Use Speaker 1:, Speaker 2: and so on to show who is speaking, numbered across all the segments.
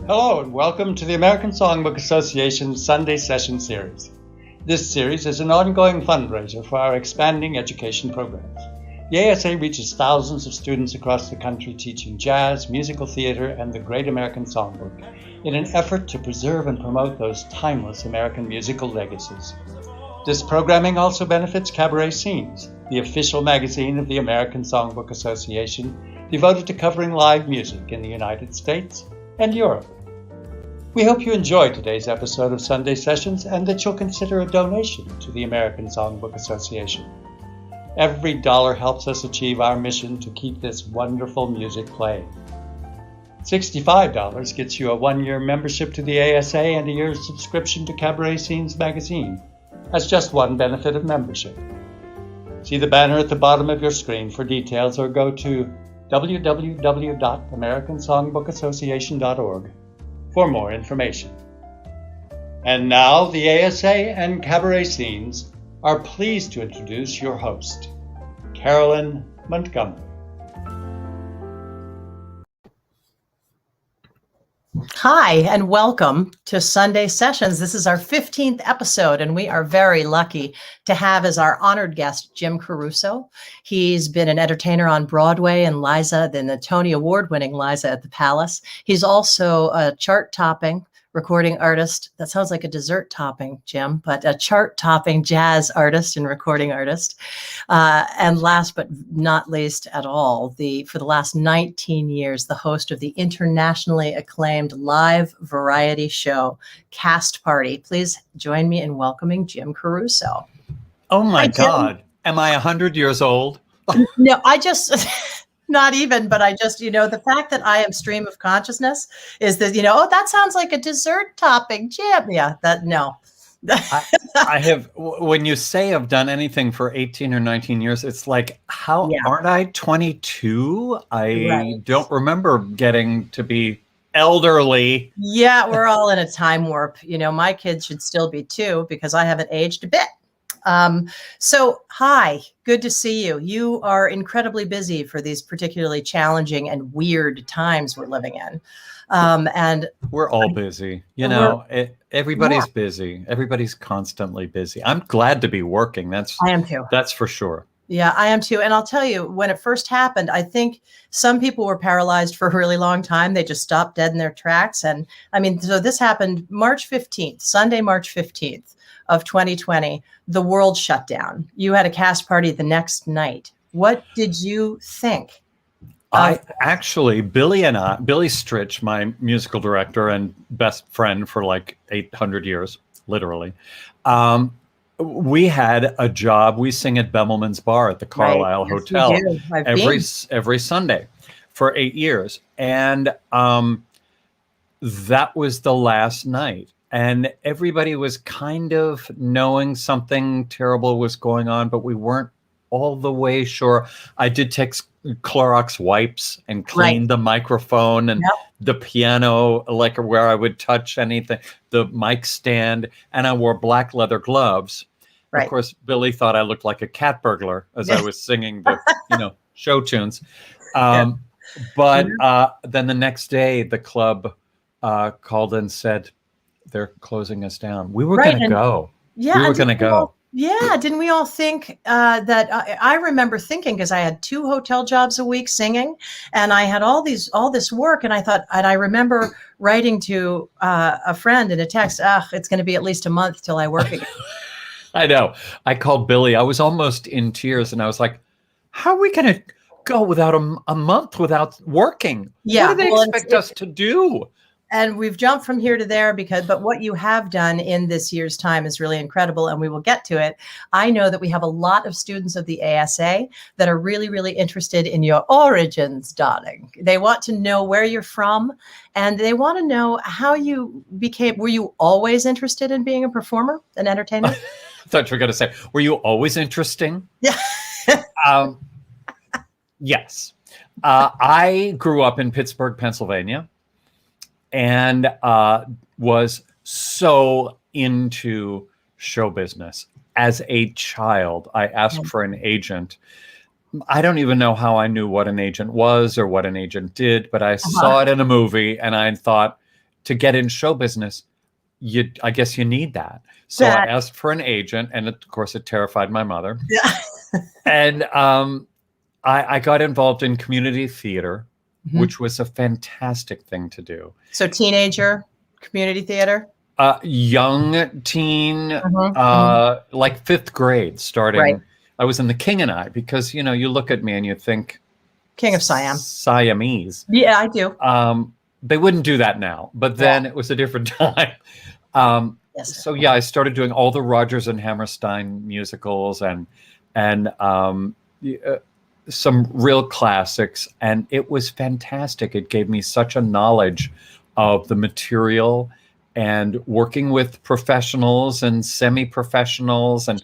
Speaker 1: Hello and welcome to the American Songbook Association Sunday Session Series. This series is an ongoing fundraiser for our expanding education programs. The ASA reaches thousands of students across the country teaching jazz, musical theater, and the Great American Songbook in an effort to preserve and promote those timeless American musical legacies. This programming also benefits Cabaret Scenes, the official magazine of the American Songbook Association, devoted to covering live music in the United States and Europe. We hope you enjoyed today's episode of Sunday Sessions and that you'll consider a donation to the American Songbook Association. Every dollar helps us achieve our mission to keep this wonderful music playing. $65 gets you a one-year membership to the ASA and a year's subscription to Cabaret Scenes magazine. That's just one benefit of membership. See the banner at the bottom of your screen for details or go to www.americansongbookassociation.org for more information. And now the ASA and Cabaret Scenes are pleased to introduce your host, Carolyn Montgomery.
Speaker 2: Hi, and welcome to Sunday Sessions. This is our 15th episode, and we are very lucky to have as our honored guest Jim Caruso. He's been an entertainer on Broadway and Liza, then the Tony Award-winning Liza at the Palace. He's also a chart-topping recording artist. That sounds like a dessert topping, Jim, but a chart-topping jazz artist and recording artist. And last but not least at all, for the last 19 years, the host of the internationally acclaimed live variety show, Cast Party. Please join me in welcoming Jim Caruso.
Speaker 3: Oh my
Speaker 2: Hi,
Speaker 3: God. Am I 100 years old?
Speaker 2: No, I just... Not even, but I just, the fact that I am stream of consciousness is that, oh, that sounds like a dessert topping, Jim. Yeah, no.
Speaker 3: I have, when you say I've done anything for 18 or 19 years, it's like, aren't I 22? I don't remember getting to be elderly.
Speaker 2: Yeah, we're all in a time warp. My kids should still be 2 because I haven't aged a bit. So hi, good to see you. You are incredibly busy for these particularly challenging and weird times we're living in. And
Speaker 3: we're all busy, everybody's busy. Everybody's constantly busy. I'm glad to be working. I am too. That's for sure.
Speaker 2: Yeah, I am too. And I'll tell you, when it first happened, I think some people were paralyzed for a really long time. They just stopped dead in their tracks. And so this happened March 15th, Sunday, March 15th. Of 2020, the world shut down. You had a cast party the next night. What did you think?
Speaker 3: Billy Stritch, my musical director and best friend for like 800 years, literally. We had a job. We sing at Bemelman's Bar at the Carlisle Hotel every Sunday for 8 years. And that was the last night. And everybody was kind of knowing something terrible was going on, but we weren't all the way sure. I did take Clorox wipes and clean the microphone and the piano, like where I would touch anything, the mic stand, and I wore black leather gloves. Of course, Billy thought I looked like a cat burglar as I was singing the, show tunes. But then the next day, the club called and said, they're closing us down. We were going to go.
Speaker 2: Yeah,
Speaker 3: we were going to go.
Speaker 2: Didn't we all think that? I remember thinking, because I had 2 hotel jobs a week singing, and I had all this work, and I thought, and I remember writing to a friend in a text, it's going to be at least a month till I work again.
Speaker 3: I know. I called Billy. I was almost in tears, and I was like, how are we going to go without a month without working?
Speaker 2: Yeah,
Speaker 3: what do they expect us to do?
Speaker 2: And we've jumped from here to there but what you have done in this year's time is really incredible, and we will get to it. I know that we have a lot of students of the ASA that are really, really interested in your origins, darling. They want to know where you're from, and they want to know how you were you always interested in being a performer, an entertainer?
Speaker 3: I thought you were going to say, were you always interesting?
Speaker 2: Yeah.
Speaker 3: Yes. I grew up in Pittsburgh, Pennsylvania. And was so into show business. As a child, I asked for an agent. I don't even know how I knew what an agent was or what an agent did, but I saw it in a movie and I thought, to get in show business, I guess you need that. So I asked for an agent, and of course it terrified my mother.
Speaker 2: Yeah.
Speaker 3: And I got involved in community theater, which was a fantastic thing to do.
Speaker 2: So teenager community theater?
Speaker 3: Young teen, like 5th grade starting.
Speaker 2: Right.
Speaker 3: I was in The King and I, because, you look at me and you think
Speaker 2: King of Siam.
Speaker 3: Siamese.
Speaker 2: Yeah, I do.
Speaker 3: They wouldn't do that now, but then it was a different time.
Speaker 2: Yes.
Speaker 3: So I started doing all the Rodgers and Hammerstein musicals and some real classics, and it was fantastic. It gave me such a knowledge of the material and working with professionals and semi-professionals, and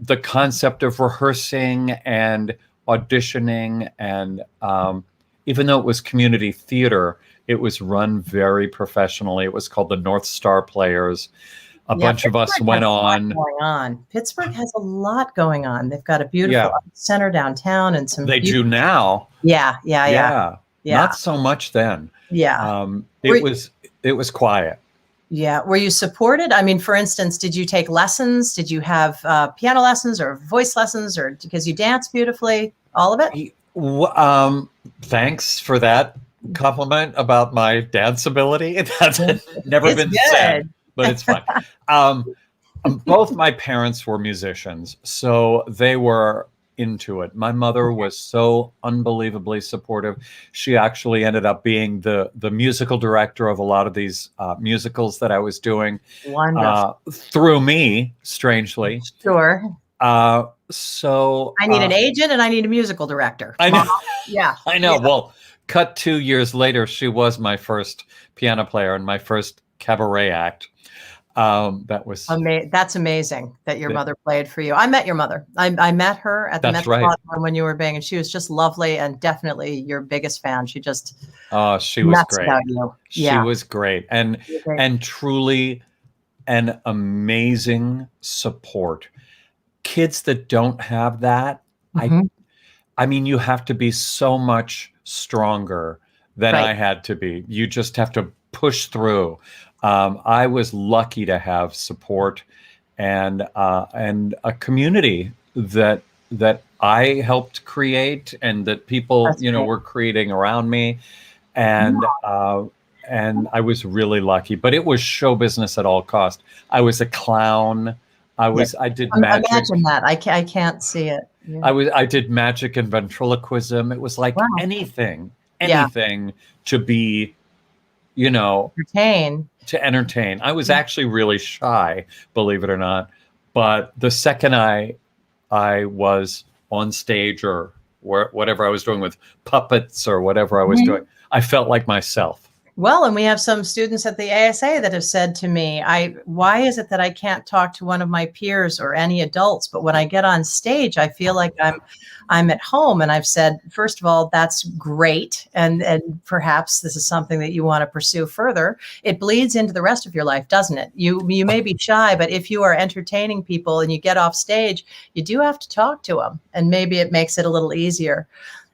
Speaker 3: the concept of rehearsing and auditioning. And even though it was community theater, it was run very professionally. It was called the North Star Players. A bunch of us went on.
Speaker 2: Pittsburgh has a lot going on. They've got a beautiful center downtown and some.
Speaker 3: They do now.
Speaker 2: Yeah.
Speaker 3: Not so much then.
Speaker 2: Yeah.
Speaker 3: It was quiet.
Speaker 2: Yeah. Were you supported? I mean, for instance, did you take lessons? Did you have piano lessons or voice lessons, or because you dance beautifully? All of it?
Speaker 3: Thanks for that compliment about my dance ability. That's never been said, but it's fine. Both my parents were musicians, so they were into it. My mother was so unbelievably supportive. She actually ended up being the musical director of a lot of these musicals that I was doing.
Speaker 2: Wonderful.
Speaker 3: Through me, strangely.
Speaker 2: Sure.
Speaker 3: So
Speaker 2: I need an agent and I need a musical director.
Speaker 3: I know.
Speaker 2: Yeah.
Speaker 3: I know.
Speaker 2: Yeah.
Speaker 3: Well, cut 2 years later, she was my first piano player and my first cabaret act. That was
Speaker 2: that's amazing that your mother played for you. I met your mother. I met her at the Metropolitan when you were big, and she was just lovely and definitely your biggest fan. She just
Speaker 3: she was great.
Speaker 2: About you.
Speaker 3: She was great and truly an amazing support. Kids that don't have that, I mean, you have to be so much stronger than I had to be. You just have to push through. I was lucky to have support and a community that I helped create, and that people were creating around me, and I was really lucky. But it was show business at all costs. I was a clown. I did magic.
Speaker 2: Imagine that. I can't see it. Yeah.
Speaker 3: I did magic and ventriloquism. It was like anything to be, entertain. I was actually really shy, believe it or not. But the second I was on stage or whatever I was doing with puppets or whatever I was doing, I felt like myself.
Speaker 2: Well, and we have some students at the ASA that have said to me, why is it that I can't talk to one of my peers or any adults, but when I get on stage, I feel like I'm at home? And I've said, first of all, that's great. And perhaps this is something that you want to pursue further. It bleeds into the rest of your life, doesn't it? You may be shy, but if you are entertaining people and you get off stage, you do have to talk to them. And maybe it makes it a little easier.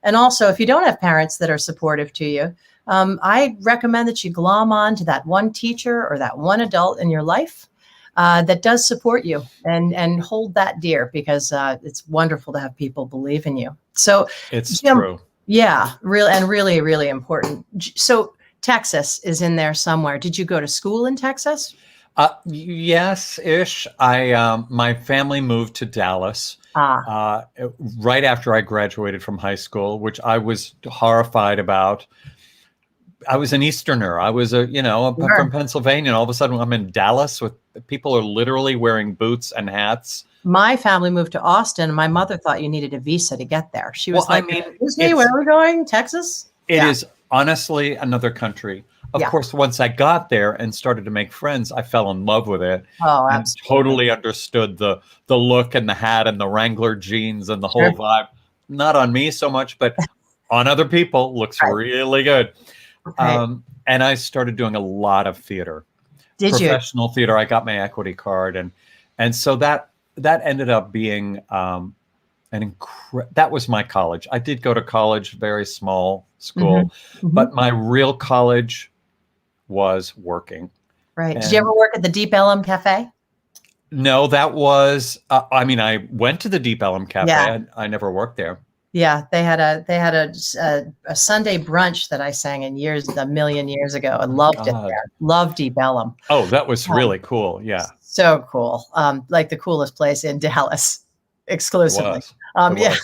Speaker 2: And also, if you don't have parents that are supportive to you, I recommend that you glom on to that one teacher or that one adult in your life that does support you, and hold that dear, because it's wonderful to have people believe in you. So
Speaker 3: it's true.
Speaker 2: Yeah, really, really important. So Texas is in there somewhere. Did you go to school in Texas?
Speaker 3: Yes-ish. My family moved to Dallas right after I graduated from high school, which I was horrified about. I was an Easterner. I was from Pennsylvania, and all of a sudden I'm in Dallas with people are literally wearing boots and hats.
Speaker 2: My family moved to Austin. My mother thought you needed a visa to get there. She was like,
Speaker 3: "Hey,
Speaker 2: where are we going? Texas?"
Speaker 3: It is honestly another country. Of course, once I got there and started to make friends, I fell in love with it.
Speaker 2: Oh,
Speaker 3: and
Speaker 2: absolutely.
Speaker 3: Totally understood the look and the hat and the Wrangler jeans and the whole vibe. Not on me so much, but on other people, looks really good. Okay. And I started doing a lot of theater. Professional theater. I got my equity card, and so that ended up being that was my college. I did go to college, very small school, but my real college was working.
Speaker 2: Right.
Speaker 3: And
Speaker 2: Did you ever work at the Deep Ellum Cafe?
Speaker 3: no, that was, I went to the Deep Ellum Cafe.
Speaker 2: Yeah.
Speaker 3: I never worked there.
Speaker 2: Yeah, they had a Sunday brunch that I sang in a million years ago. I loved it
Speaker 3: God.
Speaker 2: there. Loved Deep Ellum.
Speaker 3: Oh, that was really cool. Yeah,
Speaker 2: So cool. Like the coolest place in Dallas,
Speaker 3: it
Speaker 2: exclusively.
Speaker 3: was. It
Speaker 2: Yeah.
Speaker 3: was.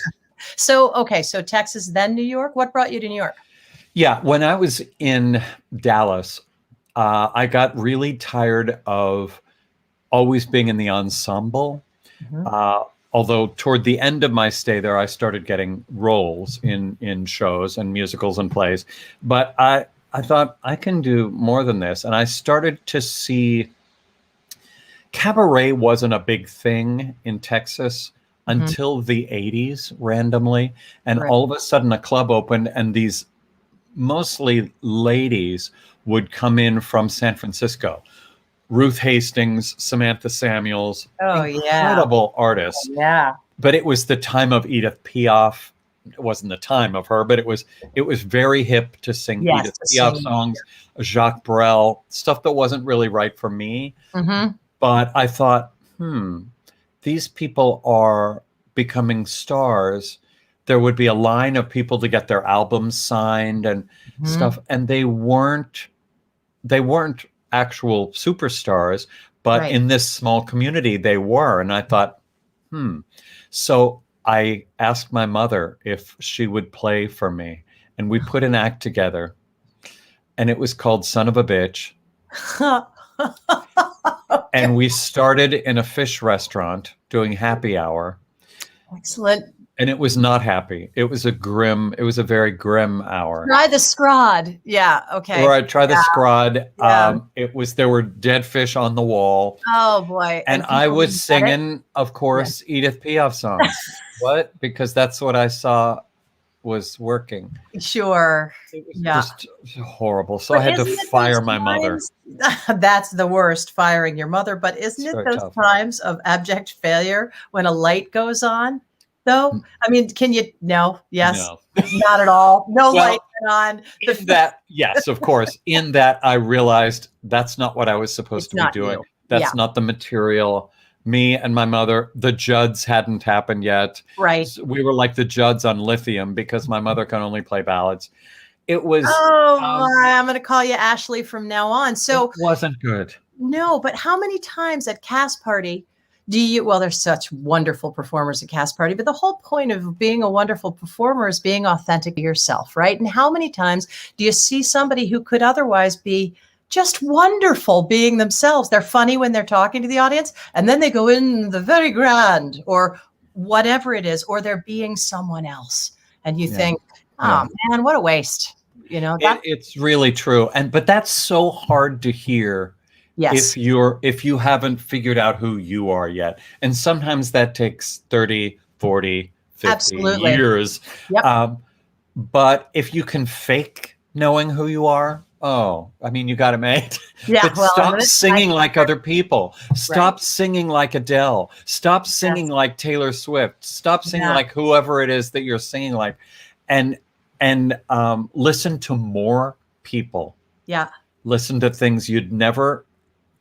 Speaker 2: So Texas, then New York. What brought you to New York?
Speaker 3: Yeah, when I was in Dallas, I got really tired of always being in the ensemble.
Speaker 2: Mhm.
Speaker 3: Although toward the end of my stay there, I started getting roles in shows and musicals and plays. But I thought I can do more than this, and I started to see cabaret wasn't a big thing in Texas
Speaker 2: Mhm.
Speaker 3: until the 80s randomly, and
Speaker 2: Right.
Speaker 3: all of a sudden a club opened, and these mostly ladies would come in from San Francisco. Ruth Hastings, Samantha Samuels,
Speaker 2: Oh, yeah.
Speaker 3: incredible artists.
Speaker 2: Yeah.
Speaker 3: But it was the time of Edith Piaf. It wasn't the time of her, but it was very hip to sing
Speaker 2: Yes,
Speaker 3: Edith
Speaker 2: to
Speaker 3: Piaf
Speaker 2: sing.
Speaker 3: songs, Jacques Brel, stuff that wasn't really right for me.
Speaker 2: Mm-hmm.
Speaker 3: But I thought, these people are becoming stars. There would be a line of people to get their albums signed and stuff, and they weren't actual superstars, but
Speaker 2: Right.
Speaker 3: in this small community they were. And I thought, So I asked my mother if she would play for me, and we put an act together, and it was called Son of a Bitch. And we started in a fish restaurant doing happy hour.
Speaker 2: Excellent.
Speaker 3: And it was not happy. It was a very grim hour.
Speaker 2: Try the scrod. Yeah. Okay.
Speaker 3: Or I tried the scrod.
Speaker 2: Yeah.
Speaker 3: There were dead fish on the wall.
Speaker 2: Oh boy.
Speaker 3: And I was singing, of course, Edith Piaf songs. What? Because that's what I saw was working.
Speaker 2: Sure.
Speaker 3: It was
Speaker 2: Yeah.
Speaker 3: just horrible. So
Speaker 2: But
Speaker 3: I had to
Speaker 2: isn't it
Speaker 3: fire
Speaker 2: those
Speaker 3: my mother.
Speaker 2: times- That's the worst, firing your mother. But isn't
Speaker 3: It's
Speaker 2: it
Speaker 3: very
Speaker 2: those
Speaker 3: tough.
Speaker 2: times of abject failure when a light goes on? Though, I mean, can you? No, yes,
Speaker 3: No.
Speaker 2: not at all. No
Speaker 3: Well,
Speaker 2: light went on.
Speaker 3: In that, yes, of course. In that, I realized that's not what I was supposed
Speaker 2: It's
Speaker 3: to be
Speaker 2: not
Speaker 3: doing.
Speaker 2: you.
Speaker 3: That's
Speaker 2: Yeah.
Speaker 3: not the material. Me and my mother, the Judds hadn't happened yet.
Speaker 2: Right.
Speaker 3: We were like the Judds on lithium because my mother can only play ballads. It was.
Speaker 2: Oh, boy, I'm going to call you Ashley from now on. So
Speaker 3: it wasn't good.
Speaker 2: no, but how many times at Cast Party do you? Well, there's such wonderful performers at Cast Party, but the whole point of being a wonderful performer is being authentic to yourself, right? And how many times do you see somebody who could otherwise be just wonderful being themselves? They're funny when they're talking to the audience, and then they go in the very grand or whatever it is, or they're being someone else, and you think, oh man, what a waste. You know,
Speaker 3: It's really true. But that's so hard to hear.
Speaker 2: yes,
Speaker 3: If you haven't figured out who you are yet. And sometimes that takes 30, 40, 50
Speaker 2: Absolutely.
Speaker 3: years.
Speaker 2: Yep.
Speaker 3: But if you can fake knowing who you are, I mean, you got it made.
Speaker 2: Yeah,
Speaker 3: But
Speaker 2: well,
Speaker 3: stop
Speaker 2: and it's
Speaker 3: singing like other people. Stop
Speaker 2: Right.
Speaker 3: singing like Adele. Stop singing like Taylor Swift. Stop singing
Speaker 2: Yeah.
Speaker 3: like whoever it is that you're singing like. And listen to more people.
Speaker 2: Yeah.
Speaker 3: Listen to things you'd never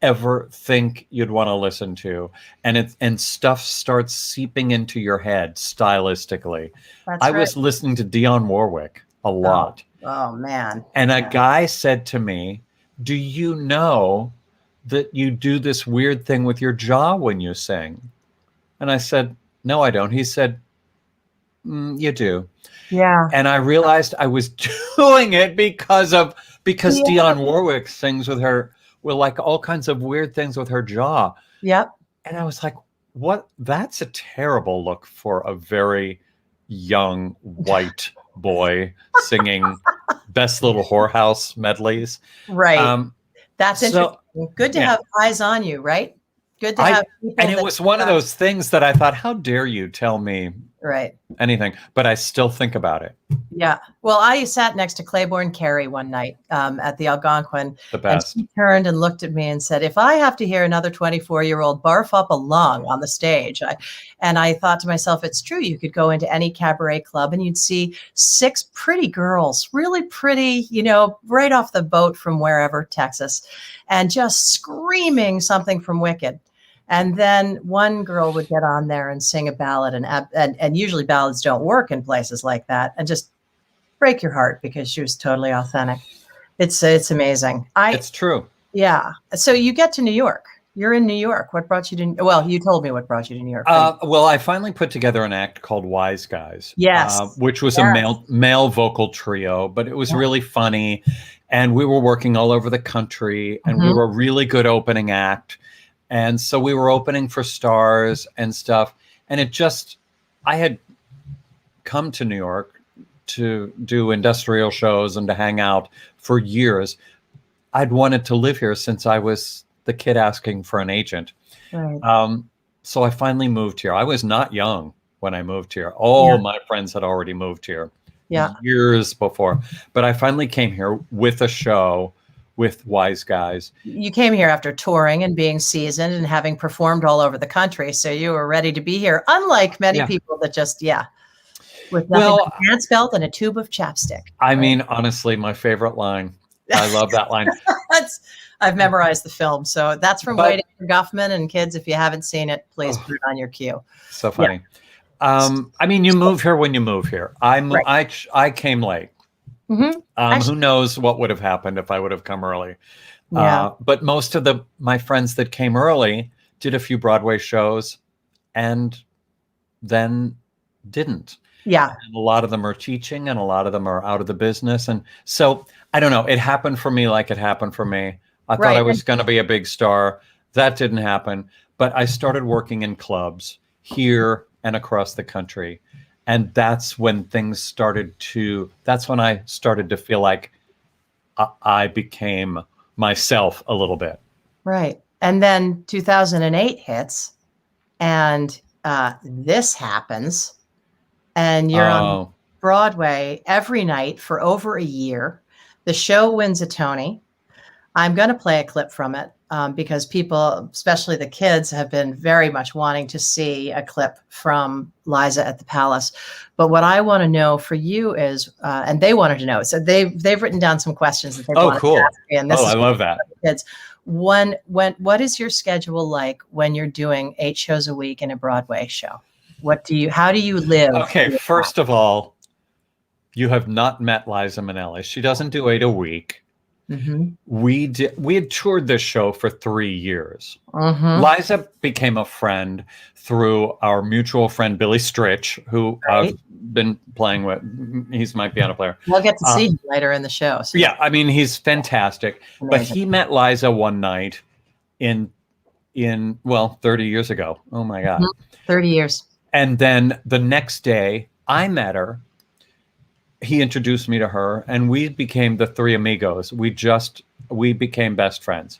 Speaker 3: ever think you'd want to listen to, and stuff starts seeping into your head stylistically.
Speaker 2: That's
Speaker 3: I
Speaker 2: right.
Speaker 3: was listening to Dionne Warwick a lot,
Speaker 2: Oh man.
Speaker 3: and a guy said to me, "Do you know that you do this weird thing with your jaw when you sing?" And I said, "No, I don't." He said, "You do."
Speaker 2: Yeah.
Speaker 3: And I realized I was doing it because
Speaker 2: Yeah.
Speaker 3: Dionne Warwick sings with like all kinds of weird things with her jaw.
Speaker 2: Yep.
Speaker 3: And I was like, what? That's a terrible look for a very young white boy singing Best Little Whorehouse medleys.
Speaker 2: Right. That's
Speaker 3: so-
Speaker 2: interesting. Good to
Speaker 3: yeah.
Speaker 2: have eyes on you, right? Good to have people
Speaker 3: And it
Speaker 2: that-
Speaker 3: was one of those things that I thought, how dare you tell me
Speaker 2: Right.
Speaker 3: anything, but I still think about it.
Speaker 2: Yeah. Well, I sat next to Claiborne Carey one night at the Algonquin,
Speaker 3: The
Speaker 2: and
Speaker 3: best.
Speaker 2: she turned and looked at me and said, "If I have to hear another 24-year-old barf up a lung on the stage," and I thought to myself, it's true. You could go into any cabaret club and you'd see 6 pretty girls, really pretty, right off the boat from wherever, Texas, and just screaming something from Wicked. And then one girl would get on there and sing a ballad, and usually ballads don't work in places like that, and just break your heart because she was totally authentic. It's amazing.
Speaker 3: It's true.
Speaker 2: Yeah. So you get to New York. You're in New York. What brought you to? Well, you told me what brought you to New York.
Speaker 3: Well, I finally put together an act called Wise Guys.
Speaker 2: Yes.
Speaker 3: Which was a male vocal trio, but it was really funny, and we were working all over the country, and we were a really good opening act. And so we were opening for stars and stuff. And I had come to New York to do industrial shows and to hang out for years. I'd wanted to live here since I was the kid asking for an agent.
Speaker 2: Right.
Speaker 3: So I finally moved here. I was not young when I moved here. All my friends had already moved here years before. But I finally came here with a show with Wise Guys.
Speaker 2: You came here after touring and being seasoned and having performed all over the country. So you were ready to be here, unlike many people that just, with nothing but a pants belt and a tube of chapstick.
Speaker 3: I mean, honestly, my favorite line. I love that line.
Speaker 2: I've memorized the film. So that's from Waiting for Guffman. And kids, if you haven't seen it, please put it on your queue.
Speaker 3: So funny. Yeah. I mean, you move here when you move here. I came late. Who knows what would have happened if I would have come early. But most of my friends that came early did a few Broadway shows and then didn't.
Speaker 2: Yeah.
Speaker 3: And a lot of them are teaching and a lot of them are out of the business. And so I don't know. It happened for me like it happened for me. I thought I was going to be a big star. That didn't happen. But I started working in clubs here and across the country. And that's when that's when I started to feel like I became myself a little bit.
Speaker 2: Right. And then 2008 hits and this happens and you're on Broadway every night for over a year. The show wins a Tony. I'm going to play a clip from it because people, especially the kids, have been very much wanting to see a clip from Liza at the Palace. But what I want to know for you is, and they wanted to know, so they've written down some questions that they want to ask me. And
Speaker 3: I love that.
Speaker 2: Kids, what is your schedule like when you're doing 8 shows a week in a Broadway show? How do you live?
Speaker 3: Okay, first of all, you have not met Liza Minnelli. She doesn't do 8 a week. We had toured this show for 3 years. Liza became a friend through our mutual friend Billy Stritch, who I've been playing with. He might be on a player.
Speaker 2: We'll get to see him later in the show. So.
Speaker 3: Yeah, I mean he's fantastic. Amazing. But he met Liza one night in 30 years ago. Oh my God,
Speaker 2: 30 years.
Speaker 3: And then the next day I met her. He introduced me to her and we became the 3 amigos. We became best friends.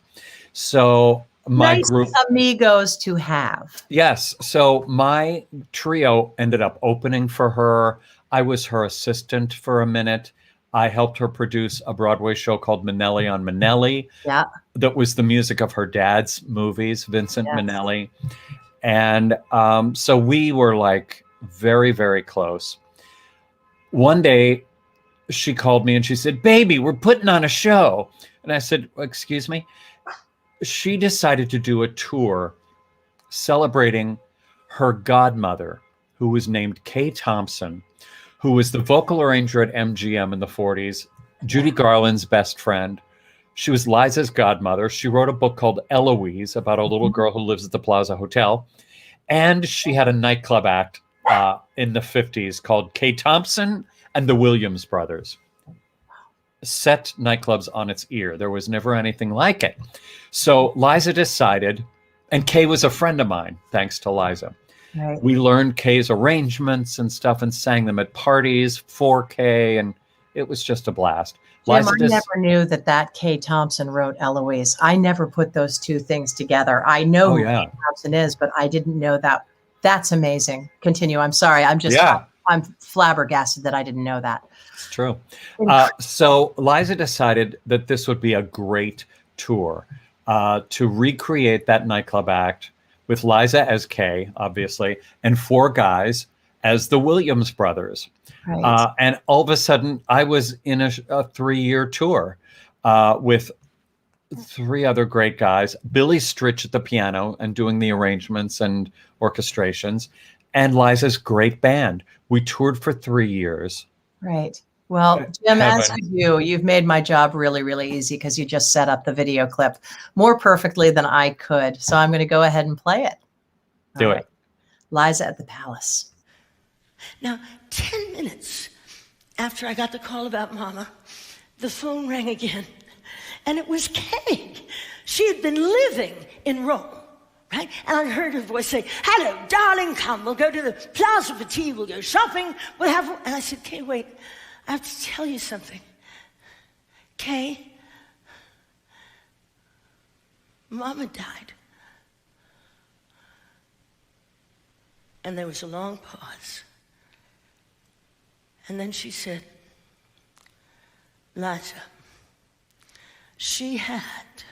Speaker 3: So my group
Speaker 2: amigos to have.
Speaker 3: Yes. So my trio ended up opening for her. I was her assistant for a minute. I helped her produce a Broadway show called Minnelli on Minnelli.
Speaker 2: Yeah.
Speaker 3: That was the music of her dad's movies, Vincent Minnelli. And so we were like very, very close. One day she called me and she said, "Baby, we're putting on a show." And I said, "Excuse me?" She decided to do a tour celebrating her godmother, who was named Kay Thompson, who was the vocal arranger at MGM in the 40s, Judy Garland's best friend. She was Liza's godmother. She wrote a book called Eloise about a little girl who lives at the Plaza Hotel. And she had a nightclub act in the 50s called Kay Thompson and the Williams Brothers. Set nightclubs on its ear. There was never anything like it. So Liza decided, and Kay was a friend of mine, thanks to Liza.
Speaker 2: Right.
Speaker 3: We learned Kay's arrangements and stuff and sang them at parties for Kay, and it was just a blast.
Speaker 2: Jim, I never knew that Kay Thompson wrote Eloise. I never put those two things together. I know who Kay Thompson is, but I didn't know that That's amazing. Continue. I'm sorry. I'm flabbergasted that I didn't know that.
Speaker 3: It's true. So Liza decided that this would be a great tour to recreate that nightclub act with Liza as Kay, obviously, and 4 guys as the Williams brothers.
Speaker 2: Right.
Speaker 3: And all of a sudden, I was in a 3-year tour with 3 other great guys, Billy Stritch at the piano and doing the arrangements and orchestrations, and Liza's great band. We toured for 3 years.
Speaker 2: Right. Well, Jim, as you've made my job really, really easy because you just set up the video clip more perfectly than I could. So I'm going to go ahead and play it.
Speaker 3: Do it.
Speaker 2: Liza at the Palace.
Speaker 4: Now, 10 minutes after I got the call about Mama, the phone rang again. And it was Kay. She had been living in Rome, right? And I heard her voice say, "Hello, darling, come. We'll go to the plaza for tea. We'll go shopping. We'll have..." And I said, "Kay, wait. I have to tell you something. Kay, Mama died." And there was a long pause. And then she said, "Liza, she had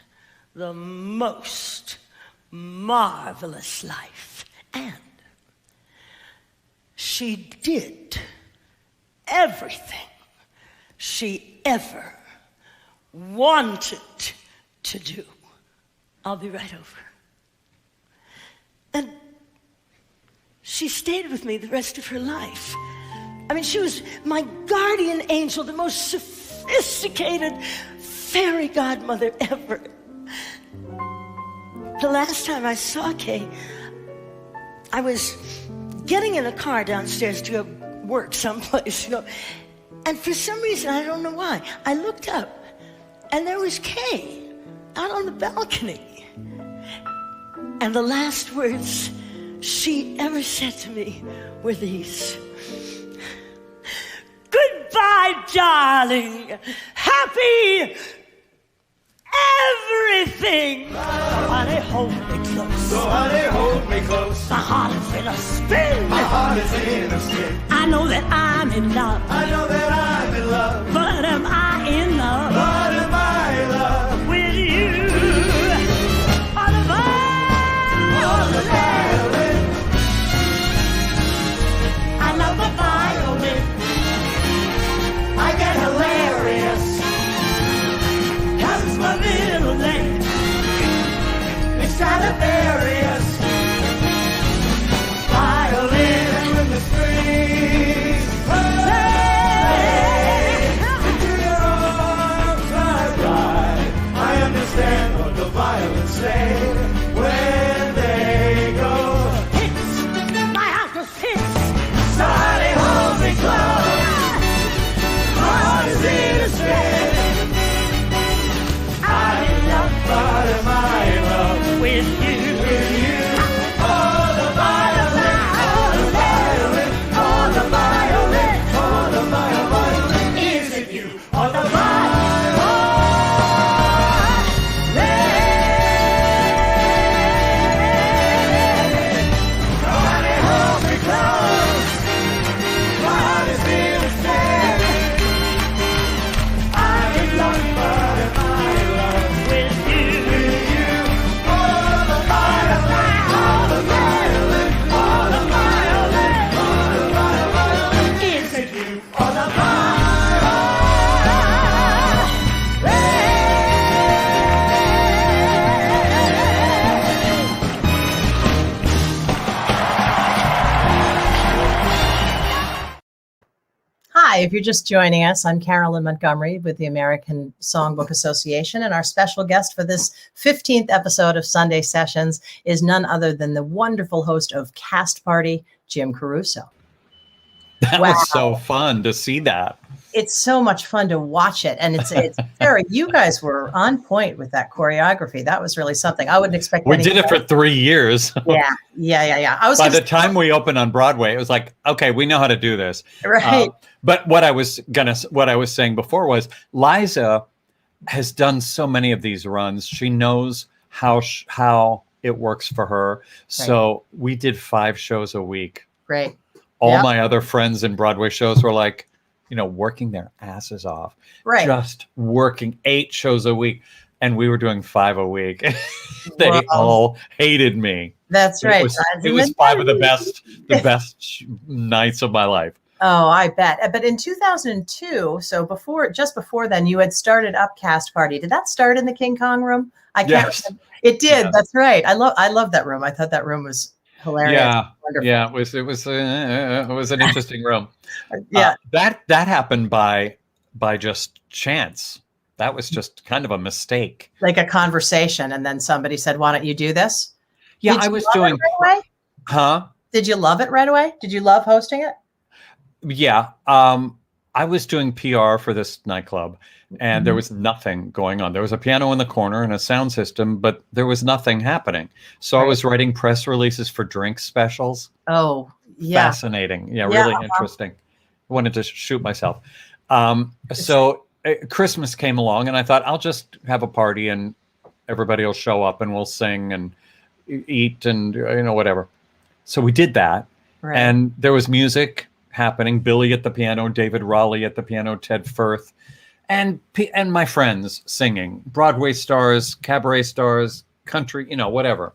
Speaker 4: the most marvelous life, and she did everything she ever wanted to do. I'll be right over." And she stayed with me the rest of her life. I mean, she was my guardian angel, the most sophisticated fairy godmother ever. The last time I saw Kay, I was getting in a car downstairs to go work someplace, and for some reason, I don't know why, I looked up and there was Kay out on the balcony. And the last words she ever said to me were these: "Goodbye, darling. Happy everything." Honey, hold me close.
Speaker 5: So honey, hold me close.
Speaker 4: My heart is in a spin.
Speaker 5: My heart is in a spin.
Speaker 4: I know that I'm in love.
Speaker 5: I know that I'm in love.
Speaker 4: But am I in love?
Speaker 5: But am I in love
Speaker 4: with you? On the violin. I love the violin. I get hilarious. 'Cause it's my middle name. It's Stradivarius. Violin
Speaker 5: when the strings play. Into your arms I ride. I understand what the violins say when they go.
Speaker 4: hits. My house was hits.
Speaker 5: So honey, hold me close. My heart is in a spin. I'm in love, but am I in love
Speaker 4: With you.
Speaker 5: with you? Oh, the violin, oh, the violin, oh, the violin, oh, the violin. Is it you or the violin? Honey, hold me close. My heart is in a spin. I'm in love, but am I in love
Speaker 4: With you.
Speaker 5: with you? Oh, the violin, oh, the violin, oh, the violin, oh, the violin. Is it you or the
Speaker 2: Hi, if you're just joining us, I'm Carolyn Montgomery with the American Songbook Association, and our special guest for this 15th episode of Sunday Sessions is none other than the wonderful host of Cast Party, Jim Caruso.
Speaker 3: That
Speaker 2: Wow.
Speaker 3: was so fun to see that.
Speaker 2: It's so much fun to watch it, and it's very. You guys were on point with that choreography. That was really something. I wouldn't expect.
Speaker 3: We did it for 3 years.
Speaker 2: Yeah. I was
Speaker 3: By
Speaker 2: gonna
Speaker 3: the time we opened on Broadway, it was like, okay, we know how to do this.
Speaker 2: Right.
Speaker 3: But what I was saying before was Liza has done so many of these runs. She knows how it works for her. So we did 5 shows a week.
Speaker 2: Great.
Speaker 3: All
Speaker 2: Yep.
Speaker 3: my other friends in Broadway shows were like, working their asses off, just working 8 shows a week. And we were doing 5 a week. They all hated me.
Speaker 2: That's right.
Speaker 3: It was 5 of the best nights of my life.
Speaker 2: Oh, I bet. But in 2002, so just before then, you had started Up Cast Party. Did that start in the King Kong room? I can't.
Speaker 3: Yes.
Speaker 2: Remember. It did.
Speaker 3: Yes.
Speaker 2: That's right. I love that room. I thought that room was hilarious.
Speaker 3: Yeah.
Speaker 2: Wonderful.
Speaker 3: Yeah. It was an interesting room.
Speaker 2: Yeah.
Speaker 3: That happened by just chance. That was just kind of a mistake.
Speaker 2: Like a conversation, and then somebody said, "Why don't you do this?"
Speaker 3: Yeah,
Speaker 2: Did
Speaker 3: I
Speaker 2: you
Speaker 3: was
Speaker 2: love
Speaker 3: doing.
Speaker 2: it right away?
Speaker 3: Huh?
Speaker 2: Did you love it right away? Did you love hosting it?
Speaker 3: Yeah. I was doing PR for this nightclub, and there was nothing going on. There was a piano in the corner and a sound system, but there was nothing happening. So I was writing press releases for drink specials.
Speaker 2: Oh, yeah.
Speaker 3: Fascinating. Yeah, really interesting. I wanted to shoot myself. So Christmas came along, and I thought I'll just have a party, and everybody will show up, and we'll sing and eat and whatever. So we did that, and there was music happening. Billy at the piano, David Raleigh at the piano, Ted Firth, and my friends singing. Broadway stars, cabaret stars, country, whatever.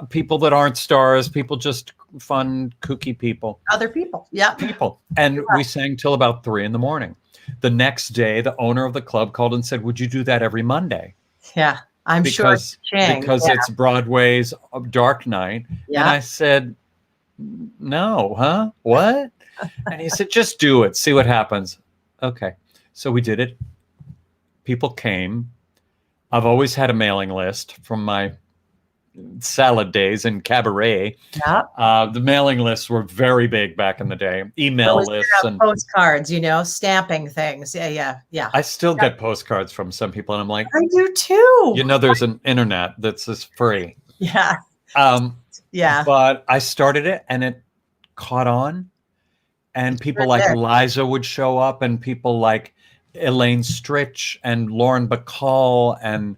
Speaker 3: People that aren't stars, people just fun, kooky people.
Speaker 2: Other people, yeah.
Speaker 3: People. And we sang till about 3 a.m. The next day, the owner of the club called and said, "Would you do that every Monday?"
Speaker 2: Yeah, I'm sure.
Speaker 3: Because it's Broadway's dark night.
Speaker 2: Yeah.
Speaker 3: And I said, "No, huh? What?" And he said, "Just do it. See what happens." Okay. So we did it. People came. I've always had a mailing list from my salad days in cabaret.
Speaker 2: Yeah.
Speaker 3: The mailing lists were very big back in the day. Email lists and
Speaker 2: postcards, stamping things. Yeah.
Speaker 3: I still get postcards from some people, and I'm like,
Speaker 2: I do too.
Speaker 3: there's an internet that's just free.
Speaker 2: Yeah. Yeah.
Speaker 3: But I started it, and it caught on, and people like Liza would show up, and people like Elaine Stritch and Lauren Bacall and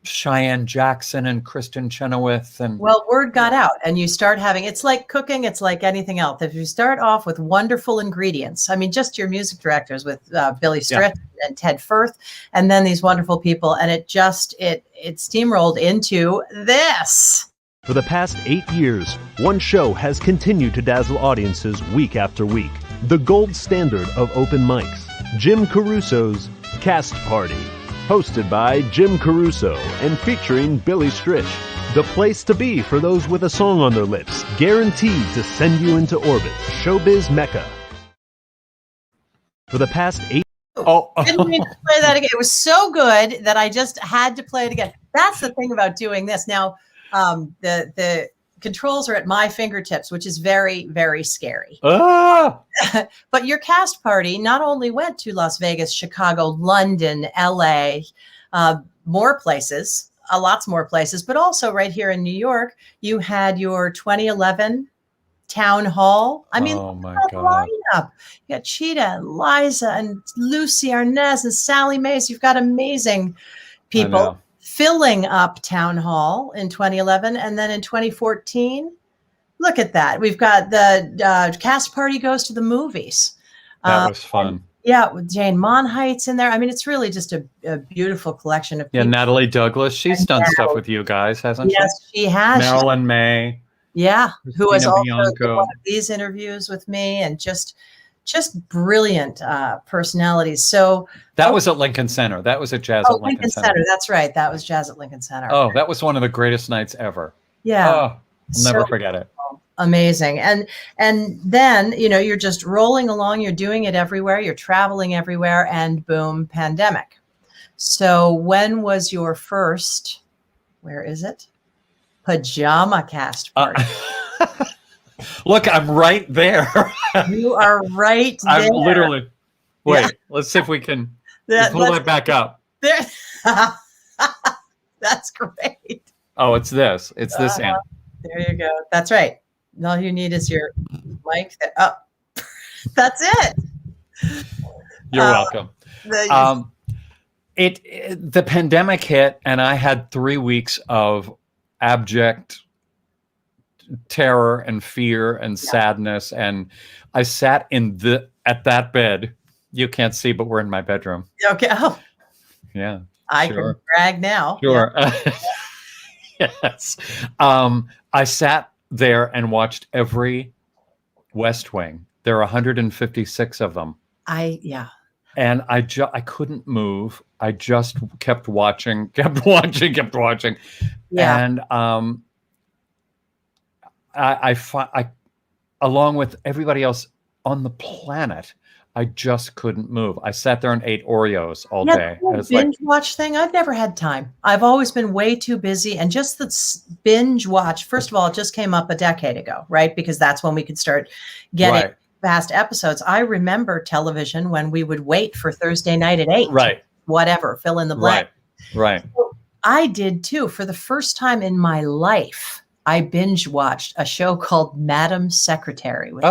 Speaker 3: Cheyenne Jackson and Kristen Chenoweth. And
Speaker 2: well, word got out, and you start having, it's like cooking, it's like anything else. If you start off with wonderful ingredients, I mean, just your music directors with Billy Stritch and Ted Firth, and then these wonderful people, and it steamrolled into this.
Speaker 6: For the past 8 years, one show has continued to dazzle audiences week after week. The gold standard of open mics, Jim Caruso's Cast Party. Hosted by Jim Caruso and featuring Billy Stritch. The place to be for those with a song on their lips, guaranteed to send you into orbit. Showbiz Mecca. For the past 8
Speaker 2: Didn't mean to play that again. It was so good that I just had to play it again. That's the thing about doing this. Now, the controls are at my fingertips, which is very, very scary. But your cast party not only went to Las Vegas, Chicago, London, LA, more places, lots more places, but also right here in New York, you had your 2011 town hall. I mean,
Speaker 3: oh my
Speaker 2: God. Lineup. You got Cheetah and Liza and Lucy Arnaz and Sally Mays. You've got amazing people filling up town hall in 2011. And then in 2014, look at that. We've got the cast party goes to the movies.
Speaker 3: That was fun.
Speaker 2: Yeah, with Jane Monheit's in there. I mean, it's really just a beautiful collection of people.
Speaker 3: Yeah, Natalie Douglas. She's done stuff with you guys, hasn't she?
Speaker 2: Yes, she has.
Speaker 3: Marilyn May.
Speaker 2: Yeah, who has also
Speaker 3: Bianco.
Speaker 2: done one of these interviews with me, and just brilliant personalities. So
Speaker 3: that was at Lincoln Center. That was at Jazz at Lincoln Center.
Speaker 2: That's right. That was Jazz at Lincoln Center.
Speaker 3: Oh, that was one of the greatest nights ever.
Speaker 2: Yeah.
Speaker 3: Oh, I'll never forget it.
Speaker 2: Amazing. And then, you're just rolling along, you're doing it everywhere, you're traveling everywhere, and boom, pandemic. So when was your first, where is it? Pajama Cast Party.
Speaker 3: Look, I'm right there.
Speaker 2: You are right there.
Speaker 3: I'm literally, let's see if we can pull that back up.
Speaker 2: There. That's great.
Speaker 3: Oh, it's this. It's this end.
Speaker 2: There you go. That's right. All you need is your mic. That's it.
Speaker 3: You're welcome. The pandemic hit, and I had 3 weeks of abject terror and fear and sadness. And I sat at that bed. You can't see, but we're in my bedroom.
Speaker 2: Okay. Oh,
Speaker 3: Yeah.
Speaker 2: I
Speaker 3: Sure.
Speaker 2: can brag now.
Speaker 3: Sure. Yes. I sat there and watched every West Wing. There are 156 of them. And I couldn't move. I just kept watching.
Speaker 2: Yeah.
Speaker 3: And I along with everybody else on the planet, I just couldn't move. I sat there and ate Oreos all day.
Speaker 2: The binge watch thing, I've never had time. I've always been way too busy. And just the binge watch, first of all, it just came up a decade ago, right? Because that's when we could start getting fast episodes. I remember television when we would wait for Thursday night at 8.
Speaker 3: Right.
Speaker 2: Whatever, fill in the blank.
Speaker 3: Right.
Speaker 2: So I did too. For the first time in my life, I binge watched a show called Madam Secretary with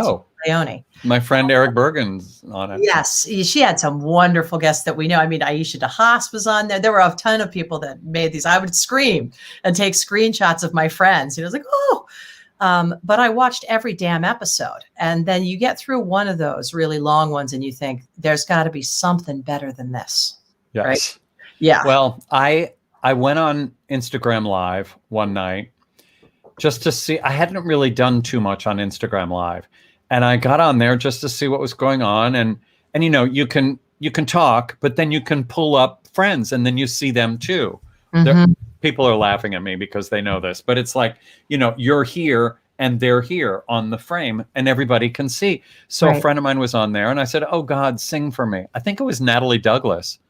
Speaker 2: Leone.
Speaker 3: My friend Eric Bergen's on it.
Speaker 2: Yes, she had some wonderful guests that we know. I mean, Aisha DeHaas was on there. There were a ton of people that made these. I would scream and take screenshots of my friends. I was like, oh. But I watched every damn episode. And then you get through one of those really long ones and you think, there's got to be something better than this.
Speaker 3: Yes.
Speaker 2: Right? Yeah.
Speaker 3: Well, I went on Instagram Live one night just to see. I hadn't really done too much on Instagram Live. And I got on there just to see what was going on. And you know, you can talk, but then you can pull up friends and then you see them too. People are laughing at me because they know this, but it's like, you know, you're here and they're here on the frame and everybody can see. So a friend of mine was on there and I said, oh God, sing for me. I think it was Natalie Douglas.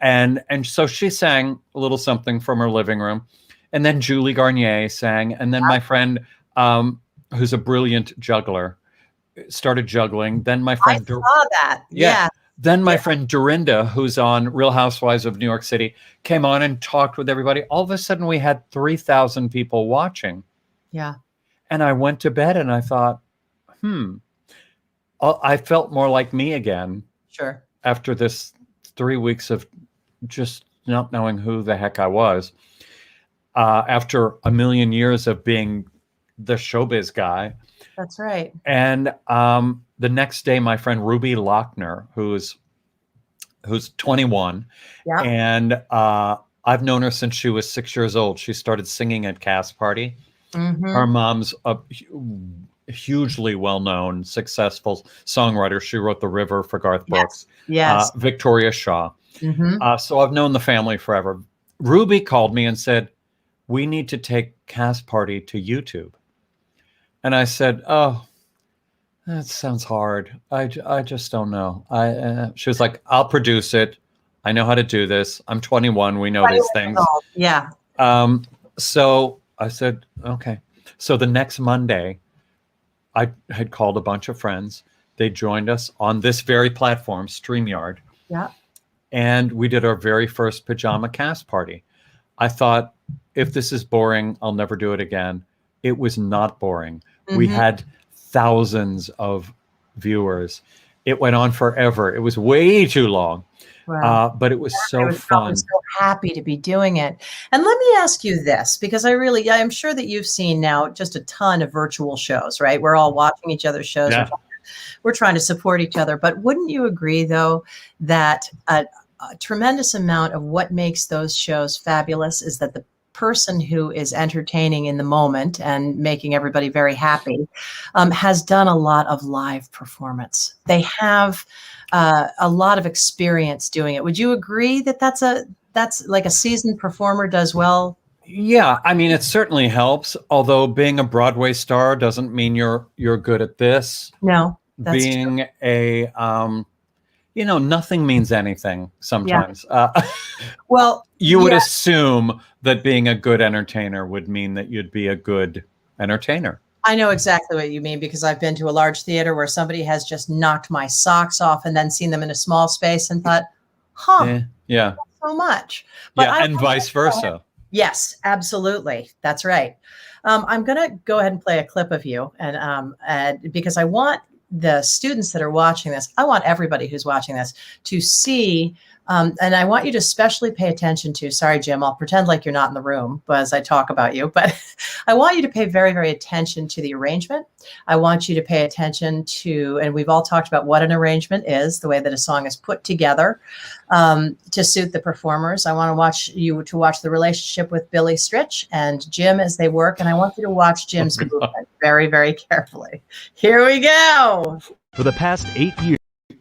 Speaker 3: And so she sang a little something from her living room. And then Julie Garnier sang. And then my friend, who's a brilliant juggler, started juggling. Then my friend,
Speaker 2: I saw that. Yeah.
Speaker 3: Then my friend Dorinda, who's on Real Housewives of New York City, came on and talked with everybody. All of a sudden, we had 3,000 people watching.
Speaker 2: Yeah.
Speaker 3: And I went to bed and I thought, I felt more like me again.
Speaker 2: Sure.
Speaker 3: After this 3 weeks of just not knowing who the heck I was. After a million years of being the showbiz guy.
Speaker 2: That's right.
Speaker 3: And the next day, my friend Ruby Lochner, who's 21, and I've known her since she was 6 years old. She started singing at Cast Party. Her mom's a hugely well-known, successful songwriter. She wrote The River for Garth Brooks.
Speaker 2: Yes.
Speaker 3: Victoria Shaw. So I've known the family forever. Ruby called me and said, we need to take Cast Party to YouTube. And I said, oh, that sounds hard. I just don't know. She was like, I'll produce it. I know how to do this. I'm 21. We know these things.
Speaker 2: Yeah.
Speaker 3: So I said, okay. So the next Monday, I had called a bunch of friends. They joined us on this very platform, StreamYard.
Speaker 2: Yeah.
Speaker 3: And we did our very first Pajama Cast Party. I thought, if this is boring, I'll never do it again. It was not boring. We had thousands of viewers. It went on forever. It was way too long. Wow. But it was so fun. I was
Speaker 2: so happy to be doing it. And let me ask you this, because I'm sure that you've seen now just a ton of virtual shows, right? We're all watching each other's shows. Yeah. We're trying to support each other. But wouldn't you agree, though, that a tremendous amount of what makes those shows fabulous is that the person who is entertaining in the moment and making everybody very happy has done a lot of live performance. They have a lot of experience doing it. Would you agree that that's like a seasoned performer does well?
Speaker 3: Yeah, I mean, it certainly helps. Although being a Broadway star doesn't mean you're good at this.
Speaker 2: No, that's
Speaker 3: being
Speaker 2: true.
Speaker 3: a nothing means anything sometimes.
Speaker 2: Yeah. Well,
Speaker 3: you would assume that being a good entertainer would mean that you'd be a good entertainer.
Speaker 2: I know exactly what you mean, because I've been to a large theater where somebody has just knocked my socks off and then seen them in a small space and thought,
Speaker 3: yeah,
Speaker 2: so much. But
Speaker 3: and vice versa.
Speaker 2: Yes, absolutely. That's right. I'm going to go ahead and play a clip of you, and because I want the students that are watching this, I want everybody who's watching this to see And I want you to especially pay attention to, sorry, Jim, I'll pretend like you're not in the room as I talk about you, but I want you to pay very, very attention to the arrangement. I want you to pay attention to, and we've all talked about what an arrangement is, the way that a song is put together to suit the performers. I want to watch the relationship with Billy Stritch and Jim as they work, and I want you to watch Jim's movement very, very carefully. Here we go.
Speaker 6: For the past 8 years.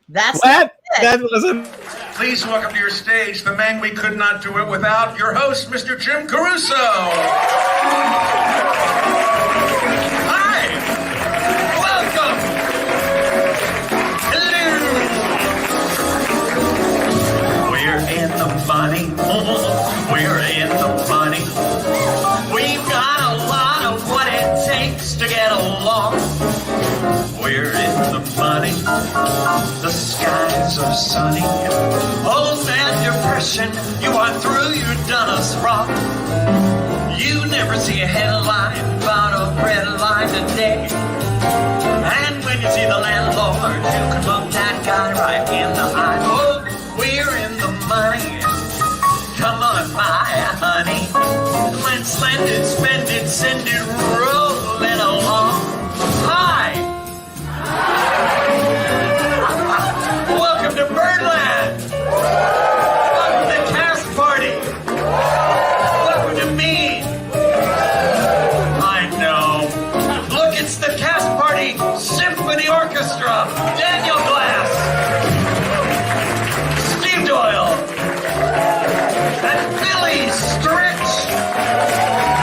Speaker 2: That's
Speaker 3: What?
Speaker 2: it.
Speaker 3: That wasn't.
Speaker 7: Please welcome to your stage the man we could not do it without, your host, Mr. Jim Caruso. Hi. Welcome. Hello. We're in the money. We're in the money. We've got a lot of what it takes to get along. We're in the money. The skies are sunny. Old man depression, you are through, you've done us wrong. You never see a headline about a bread line today. And when you see the landlord, you can look that guy right in the eye. Oh, we're in the money. Come on, my honey. Let's lend it, spend it, send it, rolling along. Hi. Welcome to Birdland. Welcome to Cast Party. Welcome to me. I know. Look, it's the Cast Party Symphony Orchestra. Daniel Glass. Steve Doyle. And Billy Stritch.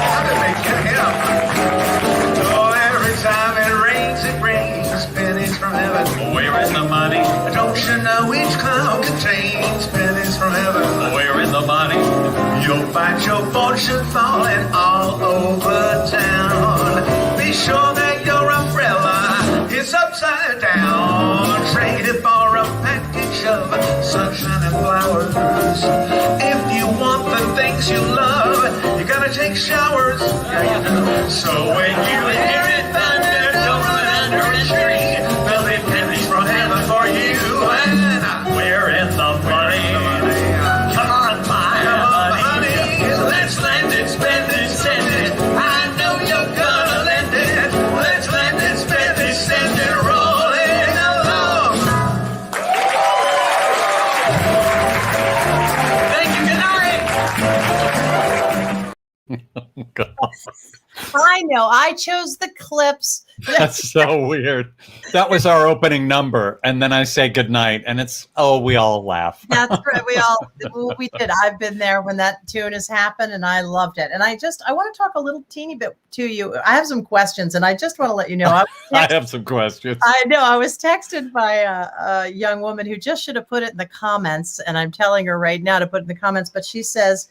Speaker 7: How did they get him? Oh, every time it rains, pennies from heaven. We're in the money. Don't you know each cloud contains pennies from heaven? We're in the money. You'll find your fortune falling all over town. Be sure that your umbrella is upside down. Trade it for a package of sunshine and flowers. If you want the things you love, you gotta take showers. Yeah, you do. So when you hear it thunder, don't run under a tree. There'll be pennies from heaven for you, and we're in the money. Come on, my honey. Let's lend it, spend it, send it. I know you're gonna lend it. Let's lend it, spend it, send it, rolling along. Thank you, good night.
Speaker 3: God,
Speaker 2: I know. I chose the clips.
Speaker 3: that's so weird. That was our opening number, and then I say goodnight, and we all laugh.
Speaker 2: That's right. We did. I've been there when that tune has happened, and I loved it. And I want to talk a little teeny bit to you. I have some questions, and I just want to let you know.
Speaker 3: I have some questions.
Speaker 2: I know. I was texted by a young woman who just should have put it in the comments, and I'm telling her right now to put it in the comments, but she says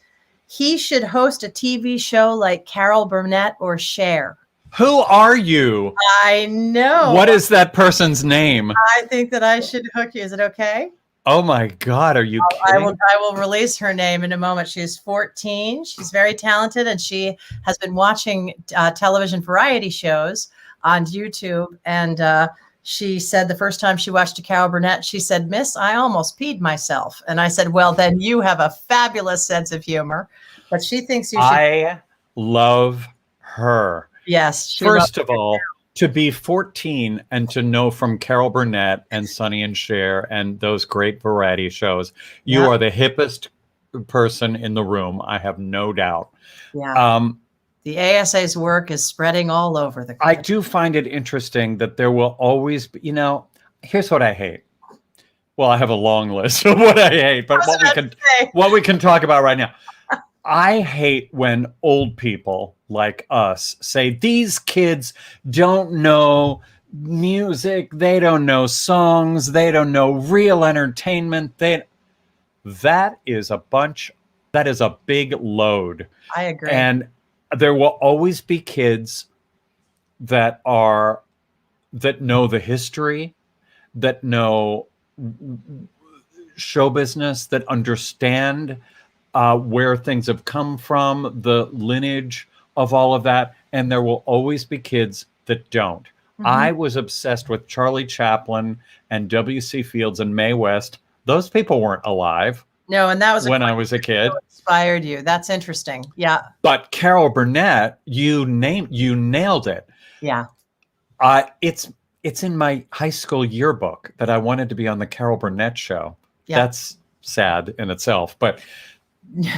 Speaker 2: he should host a TV show like Carol Burnett or Cher.
Speaker 3: Who are you?
Speaker 2: I know.
Speaker 3: What is that person's name?
Speaker 2: I think that I should hook you. Is it okay?
Speaker 3: Oh my God, are you kidding?
Speaker 2: I will release her name in a moment. She's 14. She's very talented, and she has been watching television variety shows on YouTube. And she said the first time she watched a Carol Burnett, she said, "Miss, I almost peed myself." And I said, "Well, then you have a fabulous sense of humor." But she thinks you should.
Speaker 3: I love her.
Speaker 2: Yes.
Speaker 3: First of all, to be 14 and to know from Carol Burnett and Sonny and Cher and those great variety shows, you are the hippest person in the room. I have no doubt.
Speaker 2: Yeah. The ASA's work is spreading all over the country.
Speaker 3: I do find it interesting that there will always be, here's what I hate. Well, I have a long list of what I hate, but what we can talk about right now. I hate when old people like us say these kids don't know music, they don't know songs, they don't know real entertainment. That is a big load.
Speaker 2: I agree.
Speaker 3: And there will always be kids that know the history, that know show business, that understand where things have come from, the lineage of all of that. And there will always be kids that don't. Mm-hmm. I was obsessed with Charlie Chaplin and W.C. Fields and Mae West. Those people weren't alive.
Speaker 2: No, and that was
Speaker 3: when I was a kid.
Speaker 2: Inspired you. That's interesting. Yeah.
Speaker 3: But Carol Burnett, you nailed it.
Speaker 2: Yeah.
Speaker 3: It's in my high school yearbook that I wanted to be on the Carol Burnett show.
Speaker 2: Yeah.
Speaker 3: That's sad in itself, but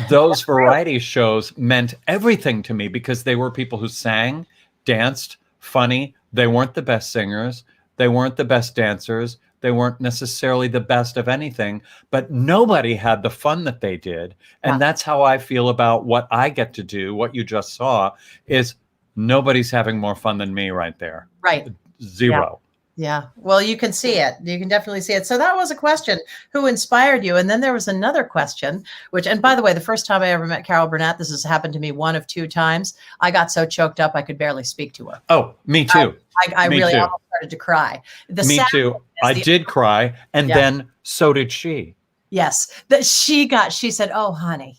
Speaker 3: those variety shows meant everything to me because they were people who sang, danced, funny. They weren't the best singers. They weren't the best dancers. They weren't necessarily the best of anything, but nobody had the fun that they did. And that's how I feel about what I get to do. What you just saw is nobody's having more fun than me right there.
Speaker 2: Right.
Speaker 3: Zero.
Speaker 2: Yeah. Well, you can see it. You can definitely see it. So that was a question. Who inspired you? And then there was another question, which, and by the way, the first time I ever met Carol Burnett, this has happened to me one of two times. I got so choked up I could barely speak to her.
Speaker 3: Oh, me too.
Speaker 2: I really almost started to cry.
Speaker 3: Me too. I did cry. And then so did she.
Speaker 2: Yes. That she said, "Oh, honey."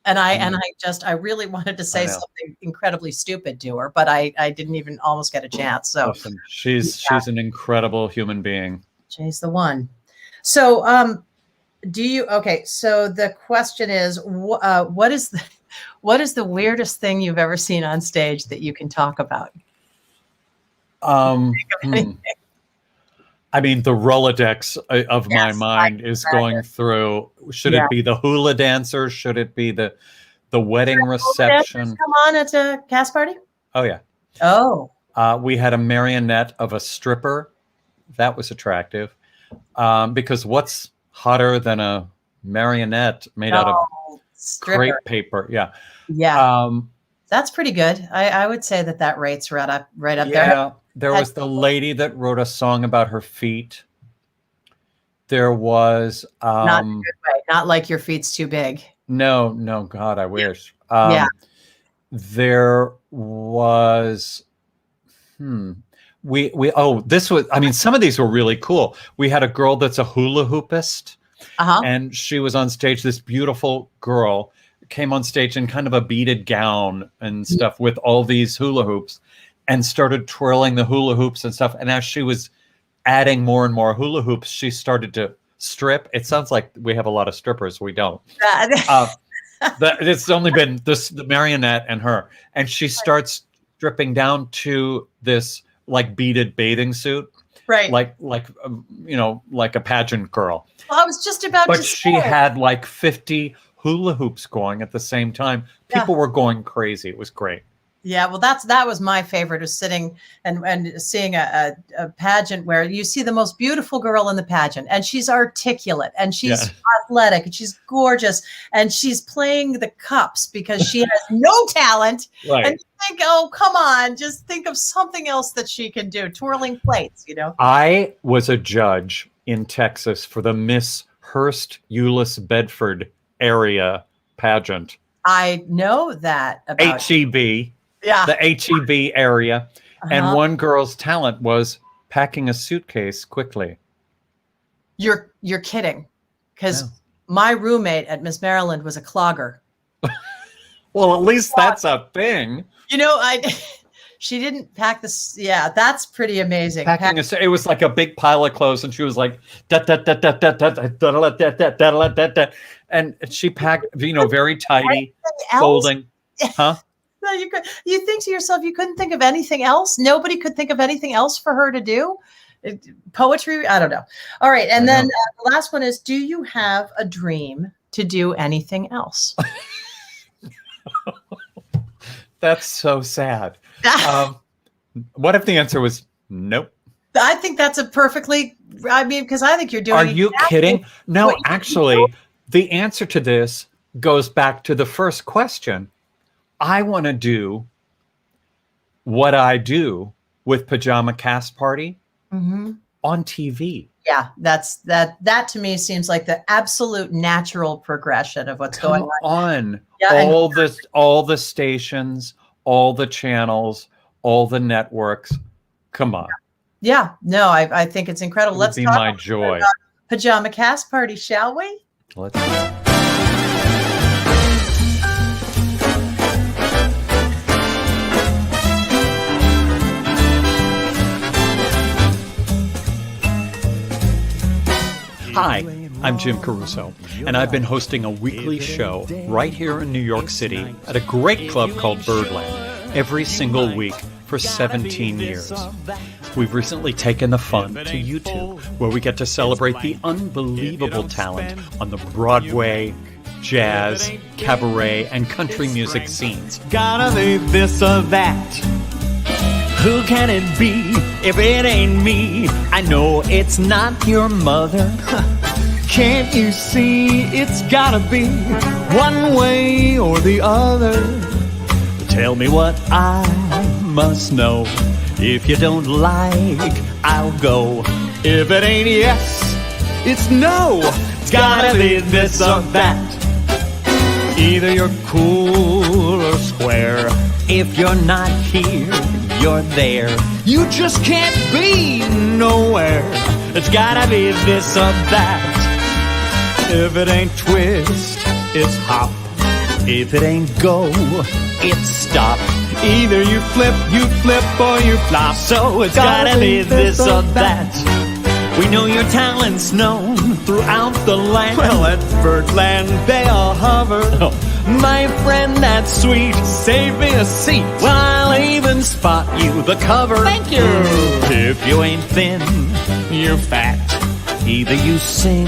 Speaker 2: And I really wanted to say something incredibly stupid to her, but I didn't even almost get a chance. So
Speaker 3: listen, she's an incredible human being.
Speaker 2: She's the one. So, so the question is, what is the weirdest thing you've ever seen on stage that you can talk about?
Speaker 3: I mean, the Rolodex of my mind is going through. Should it be the hula dancers? Should it be the wedding reception?
Speaker 2: Come on at a cast party?
Speaker 3: Oh, yeah.
Speaker 2: Oh.
Speaker 3: We had a marionette of a stripper. That was attractive. Because what's hotter than a marionette made out of crepe paper? Yeah.
Speaker 2: Yeah. That's pretty good. I would say that rates right up there.
Speaker 3: Yeah. There was the lady that wrote a song about her feet. There was
Speaker 2: not in a good way. Not like your feet's too big.
Speaker 3: No, God, I wish. There was this was, I mean, some of these were really cool. We had a girl that's a hula hoopist, and she was on stage. This beautiful girl came on stage in kind of a beaded gown and stuff with all these hula hoops, and started twirling the hula hoops and stuff. And as she was adding more and more hula hoops, she started to strip. It sounds like we have a lot of strippers. We don't. It's only been the marionette and her. And she starts stripping down to this like beaded bathing suit.
Speaker 2: Right.
Speaker 3: Like a pageant girl.
Speaker 2: Well, I was just about to say.
Speaker 3: But she had like 50 hula hoops going at the same time. People were going crazy. It was great.
Speaker 2: Yeah, well, that was my favorite, was sitting and seeing a pageant where you see the most beautiful girl in the pageant, and she's articulate, and she's athletic, and she's gorgeous, and she's playing the cups because she has no talent.
Speaker 3: Right.
Speaker 2: And you think, oh, come on, just think of something else that she can do, twirling plates,
Speaker 3: I was a judge in Texas for the Miss Hurst Euless Bedford area pageant.
Speaker 2: I know that about
Speaker 3: HEB.
Speaker 2: Yeah.
Speaker 3: The HEB area. And one girl's talent was packing a suitcase quickly.
Speaker 2: You're kidding. Because my roommate at Miss Maryland was a clogger.
Speaker 3: Well, at least that's a thing.
Speaker 2: She didn't pack this. Yeah, that's pretty amazing.
Speaker 3: It was like a big pile of clothes, and she was like, and she packed, very tidy, folding. Huh?
Speaker 2: No, you think to yourself, you couldn't think of anything else? Nobody could think of anything else for her to do? Poetry? I don't know. All right. And then the last one is, do you have a dream to do anything else?
Speaker 3: That's so sad. What if the answer was nope?
Speaker 2: I think that's because I think you're doing.
Speaker 3: Are you kidding? No, actually, the answer to this goes back to the first question. I want to do what I do with Pajama Cast Party on TV.
Speaker 2: Yeah, that to me seems like the absolute natural progression of what's going on. Yeah,
Speaker 3: all the stations, all the channels, all the networks. Come on.
Speaker 2: Yeah, no, I think it's incredible. Let's
Speaker 3: be my joy.
Speaker 2: Pajama Cast Party, shall we?
Speaker 3: Let's go. Hi, I'm Jim Caruso, and I've been hosting a weekly show right here in New York City at a great club called Birdland every single week for 17 years. We've recently taken the fun to YouTube, where we get to celebrate the unbelievable talent on the Broadway, jazz, cabaret, and country music scenes.
Speaker 8: Gotta be this or that. Who can it be if it ain't me? I know it's not your mother. Can't you see it's gotta be one way or the other? Tell me what I must know. If you don't like, I'll go. If it ain't yes, it's no. It's gotta be this or that. Either you're cool or square. If you're not here, you're there. You just can't be nowhere. It's gotta be this or that. If it ain't twist, it's hop. If it ain't go, it's stop. Either you flip, or you flop. So it's gotta be this or that. We know your talent's known throughout the land. Well, at Birdland, they all hover. Oh, my friend, that's sweet. Save me a seat. Well, I'll even spot you the cover. Thank you. If you ain't thin, you're fat. Either you sing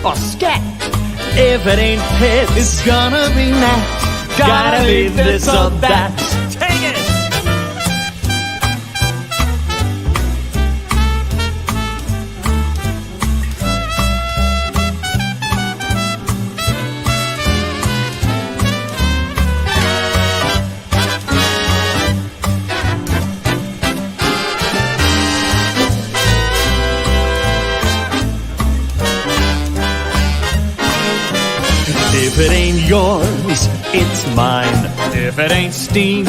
Speaker 8: or scat. If it ain't pit, it's gonna be nat. Gotta be this or that. Take it! If it ain't yours, it's mine. If it ain't steam,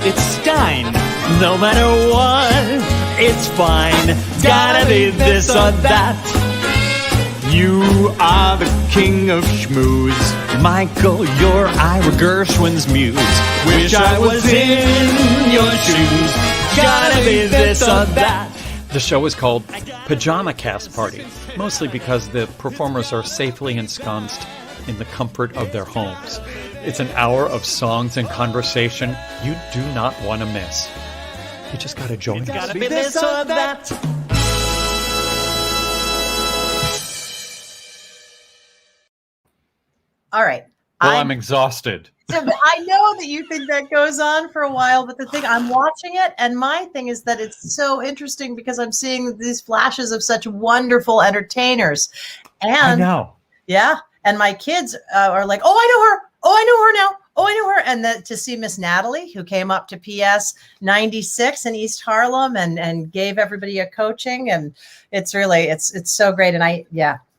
Speaker 8: it's Stein. No matter what, it's fine. Gotta be this or that. You are the king of schmooze. Michael, you're Ira Gershwin's muse. Wish I was in your shoes. Gotta be this or that.
Speaker 3: The show is called Pajama Cast Party, mostly because the performers are safely ensconced in the comfort of their homes. It's an hour of songs and conversation you do not want to miss. You just gotta join us.
Speaker 8: Gotta be this or that.
Speaker 2: All right.
Speaker 3: Well, I'm exhausted.
Speaker 2: I know that you think that goes on for a while, but the thing, I'm watching it, and my thing is that it's so interesting because I'm seeing these flashes of such wonderful entertainers. And
Speaker 3: I know.
Speaker 2: Yeah. And my kids are like, oh, I know her. Oh, I know her now. Oh, I know her. And to see Miss Natalie, who came up to PS 96 in East Harlem and gave everybody a coaching. And it's really, it's so great. And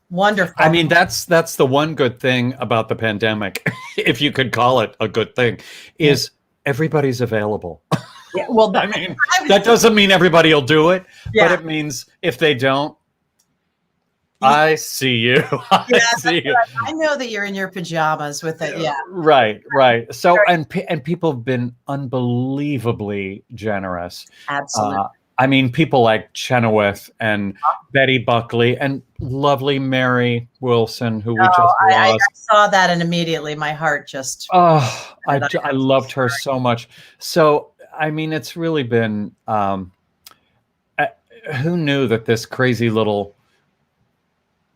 Speaker 2: wonderful.
Speaker 3: I mean, that's the one good thing about the pandemic, if you could call it a good thing, is everybody's available.
Speaker 2: Yeah, well,
Speaker 3: I mean, that doesn't mean everybody will do it, but it means if they don't, I see you. I see you.
Speaker 2: I know that you're in your pajamas with it. Yeah.
Speaker 3: Right. So, and people have been unbelievably generous.
Speaker 2: Absolutely.
Speaker 3: I mean, people like Chenoweth and Betty Buckley and lovely Mary Wilson, who we just lost.
Speaker 2: I saw that and immediately my heart just.
Speaker 3: Oh, I loved her so much. So, I mean, it's really been. Who knew that this crazy little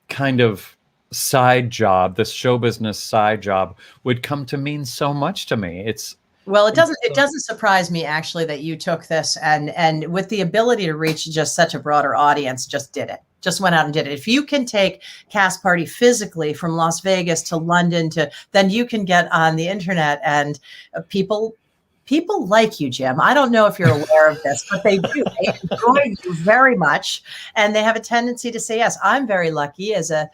Speaker 3: kind of side job, this show business side job, would come to mean so much to me? It
Speaker 2: doesn't surprise me actually that you took this and with the ability to reach just such a broader audience, just went out and did it. If you can take Cast Party physically from Las Vegas to London then you can get on the internet and people like you, Jim. I don't know if you're aware of this, but they do. They enjoy you very much, and they have a tendency to say yes. I'm very lucky as a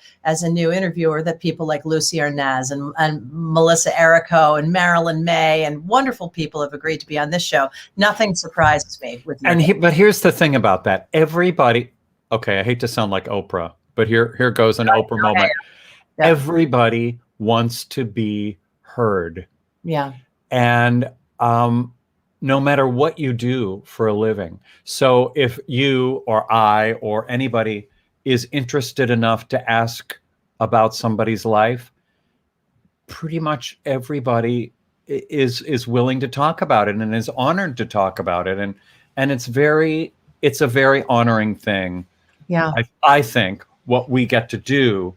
Speaker 2: new interviewer that people like Lucy Arnaz and Melissa Errico and Marilyn May and wonderful people have agreed to be on this show. Nothing surprises me with you.
Speaker 3: But here's the thing about that. Everybody, okay, I hate to sound like Oprah, but here goes an Oprah moment. Yeah. Everybody wants to be heard.
Speaker 2: Yeah.
Speaker 3: And no matter what you do for a living. So if you or I or anybody is interested enough to ask about somebody's life, pretty much everybody is willing to talk about it and is honored to talk about it. And it's a very honoring thing.
Speaker 2: Yeah.
Speaker 3: I think what we get to do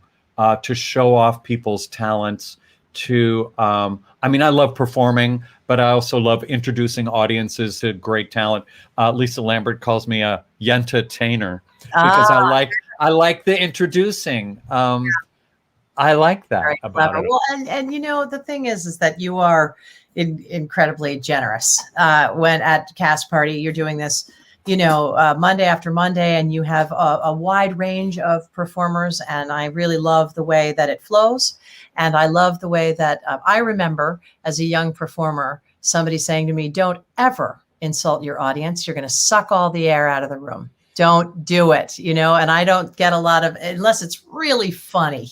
Speaker 3: to show off people's talents, I mean, I love performing, but I also love introducing audiences to great talent. Lisa Lambert calls me a yenta-tainer because I like the introducing. I like that
Speaker 2: Very
Speaker 3: about
Speaker 2: clever.
Speaker 3: it.
Speaker 2: Well, and you know, the thing is that you are incredibly generous. When at Cast Party, you're doing this, you know, Monday after Monday, and you have a wide range of performers. And I really love the way that it flows. And I love the way that I remember as a young performer, somebody saying to me, don't ever insult your audience. You're going to suck all the air out of the room. Don't do it, you know, and I don't get a lot of, unless it's really funny,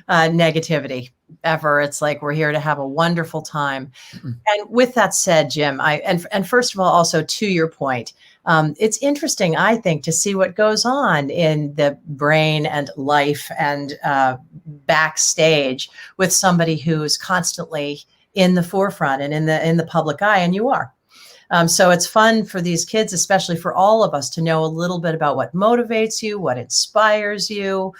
Speaker 2: negativity ever. It's like, we're here to have a wonderful time. And with that said, Jim, and first of all, also to your point, it's interesting, I think, to see what goes on in the brain and life and backstage with somebody who's constantly in the forefront and in the public eye, and you are. So it's fun for these kids, especially for all of us, to know a little bit about what motivates you, what inspires you,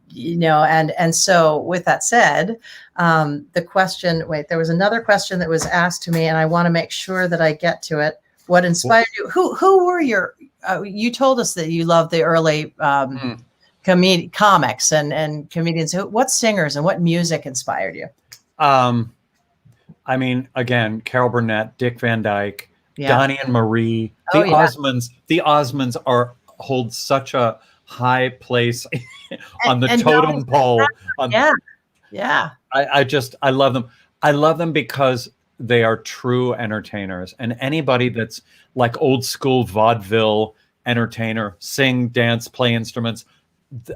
Speaker 2: you know. And so with that said, the question, there was another question that was asked to me, and I want to make sure that I get to it. What inspired you? Who were your? You told us that you loved the early comics and comedians. What singers and what music inspired you?
Speaker 3: I mean, again, Carol Burnett, Dick Van Dyke, Donnie and Marie, the Osmonds. The Osmonds hold such a high place on the totem pole. I love them. I love them because they are true entertainers, and anybody that's like old school vaudeville entertainer, sing, dance, play instruments,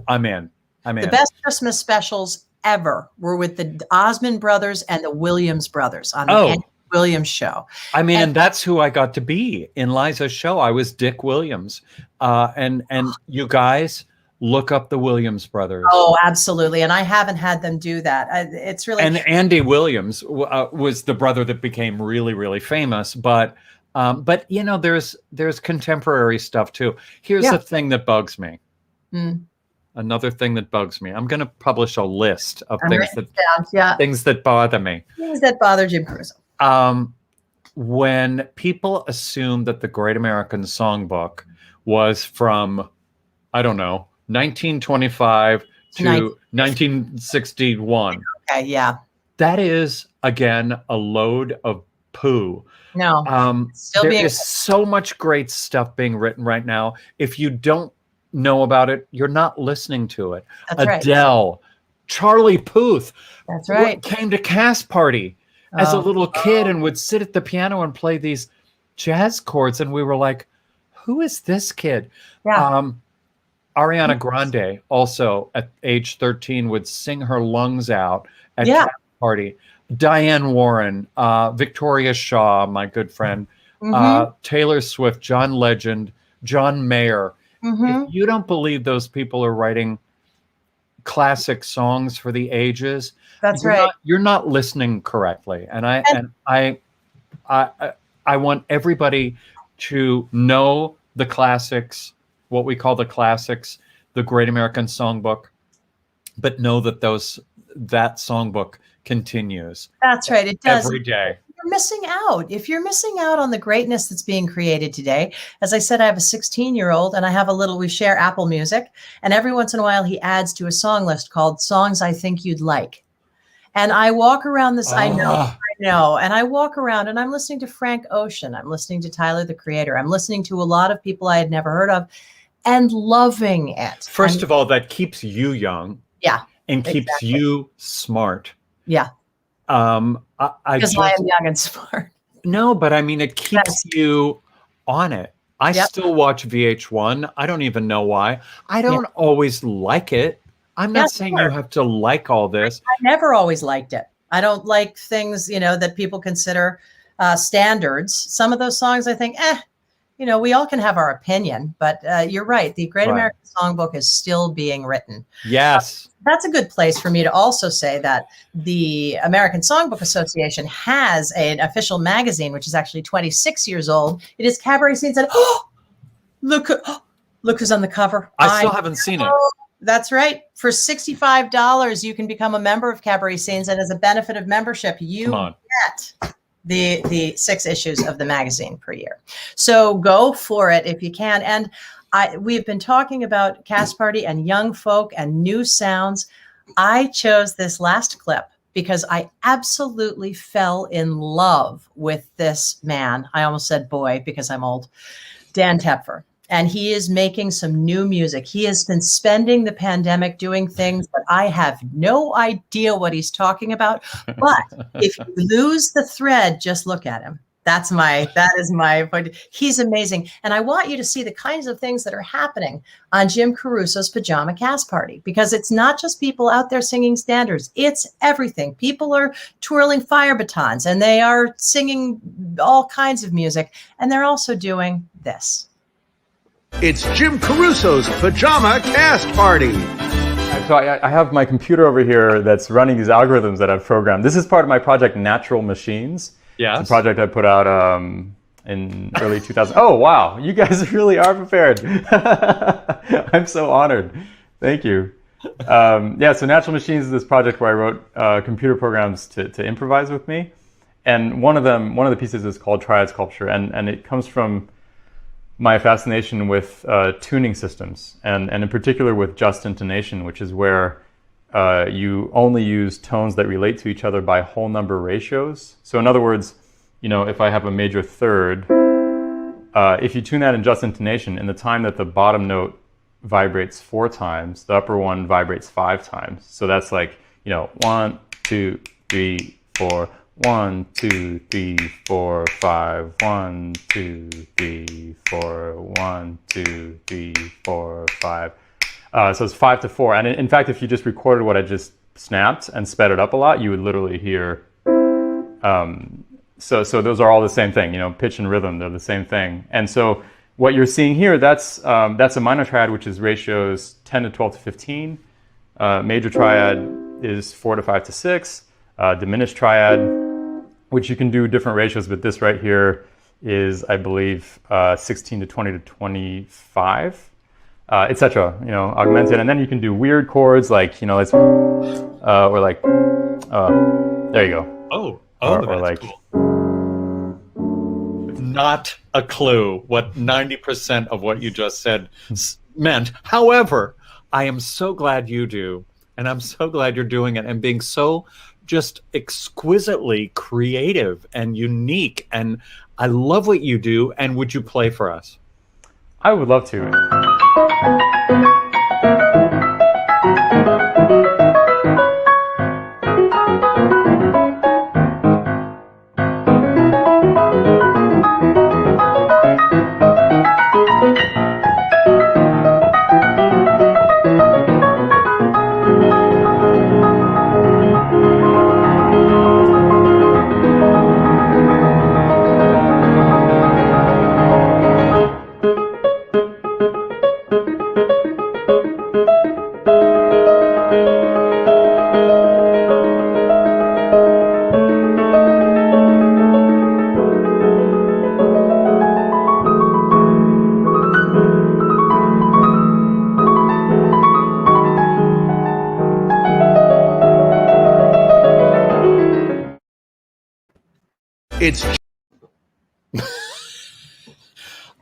Speaker 3: I'm in.
Speaker 2: The best Christmas specials ever were with the Osmond brothers and the Williams brothers on the Andy Williams show.
Speaker 3: I mean, and that's who I got to be in Liza's show. I was Dick Williams, and you guys look up the Williams brothers.
Speaker 2: Oh, absolutely. And I haven't had them do that. It's really.
Speaker 3: And Andy Williams was the brother that became really, really famous. But you know, there's contemporary stuff too. Here's the thing that bugs me. Another thing that bugs me. I'm going to publish a list of things that bother me.
Speaker 2: Things that bother Jim Caruso.
Speaker 3: When people assume that the Great American Songbook was from, I don't know, 1925 to 1961.
Speaker 2: Okay, yeah.
Speaker 3: That is, again, a load of poo.
Speaker 2: No.
Speaker 3: There is so much great stuff being written right now. If you don't know about it, you're not listening to it.
Speaker 2: That's
Speaker 3: Adele, right. Charlie Puth.
Speaker 2: That's right.
Speaker 3: Came to Cast Party as a little kid and would sit at the piano and play these jazz chords. And we were like, who is this kid?
Speaker 2: Yeah.
Speaker 3: Ariana Grande also at age 13 would sing her lungs out at Cast Party. Diane Warren, Victoria Shaw, my good friend, Taylor Swift, John Legend, John Mayer. If you don't believe those people are writing classic songs for the ages, you're not listening correctly. And I want everybody to know the classics, what we call the classics, the Great American Songbook, but know that that songbook continues.
Speaker 2: That's right. It does
Speaker 3: every day.
Speaker 2: You're missing out. If you're missing out on the greatness that's being created today, as I said, I have a 16-year-old and I have we share Apple Music, and every once in a while he adds to a song list called Songs I Think You'd Like. And I walk around this, I know. And I walk around and I'm listening to Frank Ocean. I'm listening to Tyler, the Creator. I'm listening to a lot of people I had never heard of and loving it.
Speaker 3: First of all, that keeps you young.
Speaker 2: Yeah.
Speaker 3: And keeps you smart.
Speaker 2: Yeah. Because I am young and smart.
Speaker 3: No, but I mean, it keeps you on it. I still watch VH1. I don't even know why. I don't always like it. I'm not saying you have to like all this.
Speaker 2: I never always liked it. I don't like things, that people consider standards. Some of those songs I think, we all can have our opinion, but you're right. The Great
Speaker 3: Right.
Speaker 2: American Songbook is still being written.
Speaker 3: Yes.
Speaker 2: That's a good place for me to also say that the American Songbook Association has an official magazine, which is actually 26 years old. It is Cabaret Scenes, and look who's on the cover.
Speaker 3: I still haven't seen it.
Speaker 2: That's right. For $65, you can become a member of Cabaret Scenes, and as a benefit of membership, you get the 6 issues of the magazine per year. So go for it if you can. And we've been talking about Cast Party and young folk and new sounds. I chose this last clip because I absolutely fell in love with this man. I almost said boy because I'm old. Dan Tepfer. And he is making some new music. He has been spending the pandemic doing things that I have no idea what he's talking about. But if you lose the thread, just look at him. That is my point. He's amazing. And I want you to see the kinds of things that are happening on Jim Caruso's Pajama Cast Party, because it's not just people out there singing standards. It's everything. People are twirling fire batons and they are singing all kinds of music. And they're also doing this.
Speaker 9: It's Jim Caruso's Pajama Cast Party.
Speaker 10: So I have my computer over here that's running these algorithms that I've programmed. This is part of my project Natural Machines.
Speaker 3: Yes.
Speaker 10: It's a project I put out in early 2000. Oh, wow. You guys really are prepared. I'm so honored. Thank you. So Natural Machines is this project where I wrote computer programs to improvise with me. And one of the pieces is called Triad Sculpture. And it comes from my fascination with tuning systems, and in particular with just intonation, which is where you only use tones that relate to each other by whole number ratios. So in other words, if I have a major third, if you tune that in just intonation, in the time that the bottom note vibrates 4 times, the upper one vibrates 5 times. So that's like, 1, 2, 3, 4, 1, 2, 3, 4, 5, 1, 2, 3, 4, 1, 2, 3, 4, 5. So it's 5 to 4. And in fact, if you just recorded what I just snapped and sped it up a lot, you would literally hear. So those are all the same thing, pitch and rhythm, they're the same thing. And so what you're seeing here, that's a minor triad, which is ratios 10 to 12 to 15. Major triad is 4 to 5 to 6. Diminished triad, which you can do different ratios, but this right here is, I believe, 16 to 20 to 25, etc. Augmented, and then you can do weird chords like, let's, or like, there you go.
Speaker 3: Oh,
Speaker 10: or
Speaker 3: that's
Speaker 10: like,
Speaker 3: cool. Not a clue what 90% of what you just said meant. However, I am so glad you do, and I'm so glad you're doing it and being so just exquisitely creative and unique. And I love what you do. And would you play for us?
Speaker 10: I would love to.
Speaker 9: It's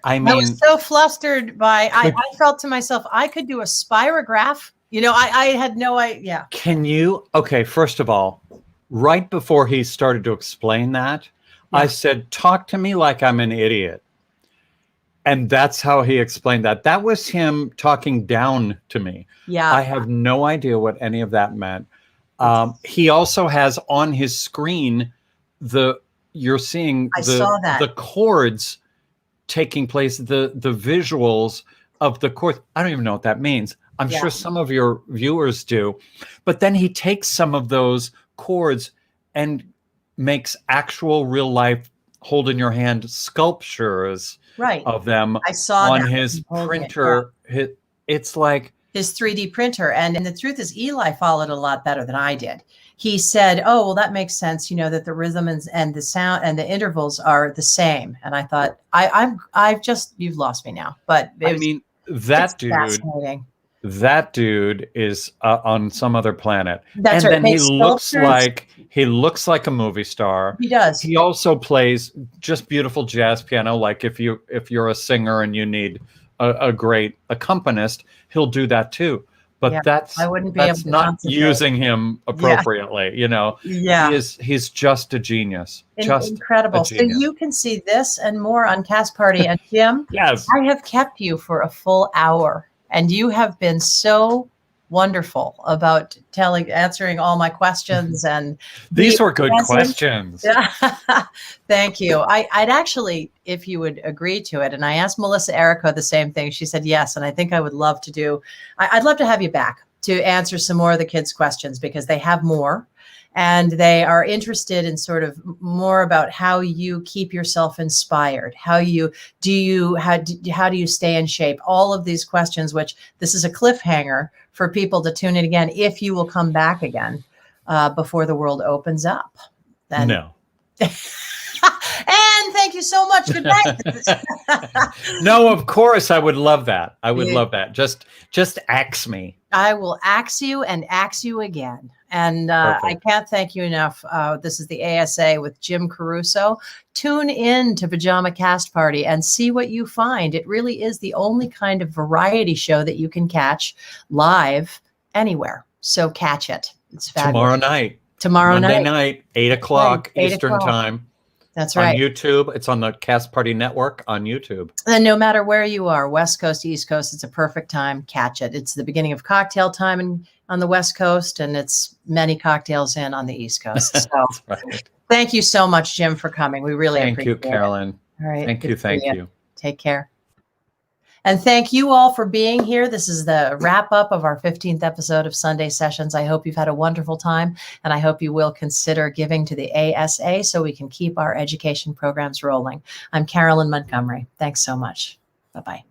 Speaker 3: I mean,
Speaker 2: I was so flustered by, I felt to myself, I could do a spirograph. I had no idea.
Speaker 3: Can you? Okay, first of all, right before he started to explain that, I said, talk to me like I'm an idiot. And that's how he explained that. That was him talking down to me.
Speaker 2: Yeah.
Speaker 3: I have no idea what any of that meant. He also has on his screen you're seeing the chords taking place, the visuals of the chords. I don't even know what that means. I'm sure some of your viewers do. But then he takes some of those chords and makes actual real life hold in your hand sculptures
Speaker 2: Right.
Speaker 3: of them
Speaker 2: I saw
Speaker 3: on
Speaker 2: that
Speaker 3: his
Speaker 2: when holding it,
Speaker 3: printer. It's like,
Speaker 2: his 3D printer. And the truth is, Eli followed a lot better than I did. He said, "Oh, well, that makes sense. You know, that the rhythm and the sound and the intervals are the same." And I thought, you've lost me now. But
Speaker 3: that dude,
Speaker 2: fascinating.
Speaker 3: that dude is on some other planet.
Speaker 2: That's
Speaker 3: and
Speaker 2: right.
Speaker 3: then
Speaker 2: He
Speaker 3: looks like a movie star.
Speaker 2: He does.
Speaker 3: He also plays just beautiful jazz piano. Like if you're a singer and you need a great accompanist, he'll do that too. But
Speaker 2: I wouldn't be able
Speaker 3: that's
Speaker 2: to
Speaker 3: not
Speaker 2: concentrate.
Speaker 3: using him appropriately. You know, he's just a genius. Just
Speaker 2: incredible. So you can see this and more on Cast Party. And Jim,
Speaker 3: yes,
Speaker 2: I have kept you for a full hour, and you have been so wonderful about answering all my questions. And
Speaker 3: these were good questions.
Speaker 2: Thank you. I'd actually, if you would agree to it, and I asked Melissa Errico the same thing. She said yes, and I think I would love to do. I'd love to have you back to answer some more of the kids' questions, because they have more, and they are interested in sort of more about how you keep yourself inspired. How do you stay in shape? All of these questions, which this is a cliffhanger for people to tune in again, if you will come back again before the world opens up. Then.
Speaker 3: No.
Speaker 2: And thank you so much. Good night.
Speaker 3: No, of course I would love that. I would love that. Just axe me.
Speaker 2: I will axe you and axe you again. And I can't thank you enough. This is the ASA with Jim Caruso. Tune in to Pajama Cast Party and see what you find. It really is the only kind of variety show that you can catch live anywhere. So catch it. It's fabulous. Monday night, 8:00
Speaker 3: Eastern time.
Speaker 2: That's right.
Speaker 3: On YouTube. It's on the Cast Party Network on YouTube.
Speaker 2: And no matter where you are, West Coast, East Coast, it's a perfect time. Catch it. It's the beginning of cocktail time on the West Coast, and it's many cocktails in on the East Coast. So
Speaker 3: right.
Speaker 2: Thank you so much, Jim, for coming. We really appreciate it.
Speaker 3: Thank you, Carolyn.
Speaker 2: All right.
Speaker 3: Thank you.
Speaker 2: Take care. And thank you all for being here. This is the wrap up of our 15th episode of Sunday Sessions. I hope you've had a wonderful time, and I hope you will consider giving to the ASA so we can keep our education programs rolling. I'm Carolyn Montgomery. Thanks so much. Bye-bye.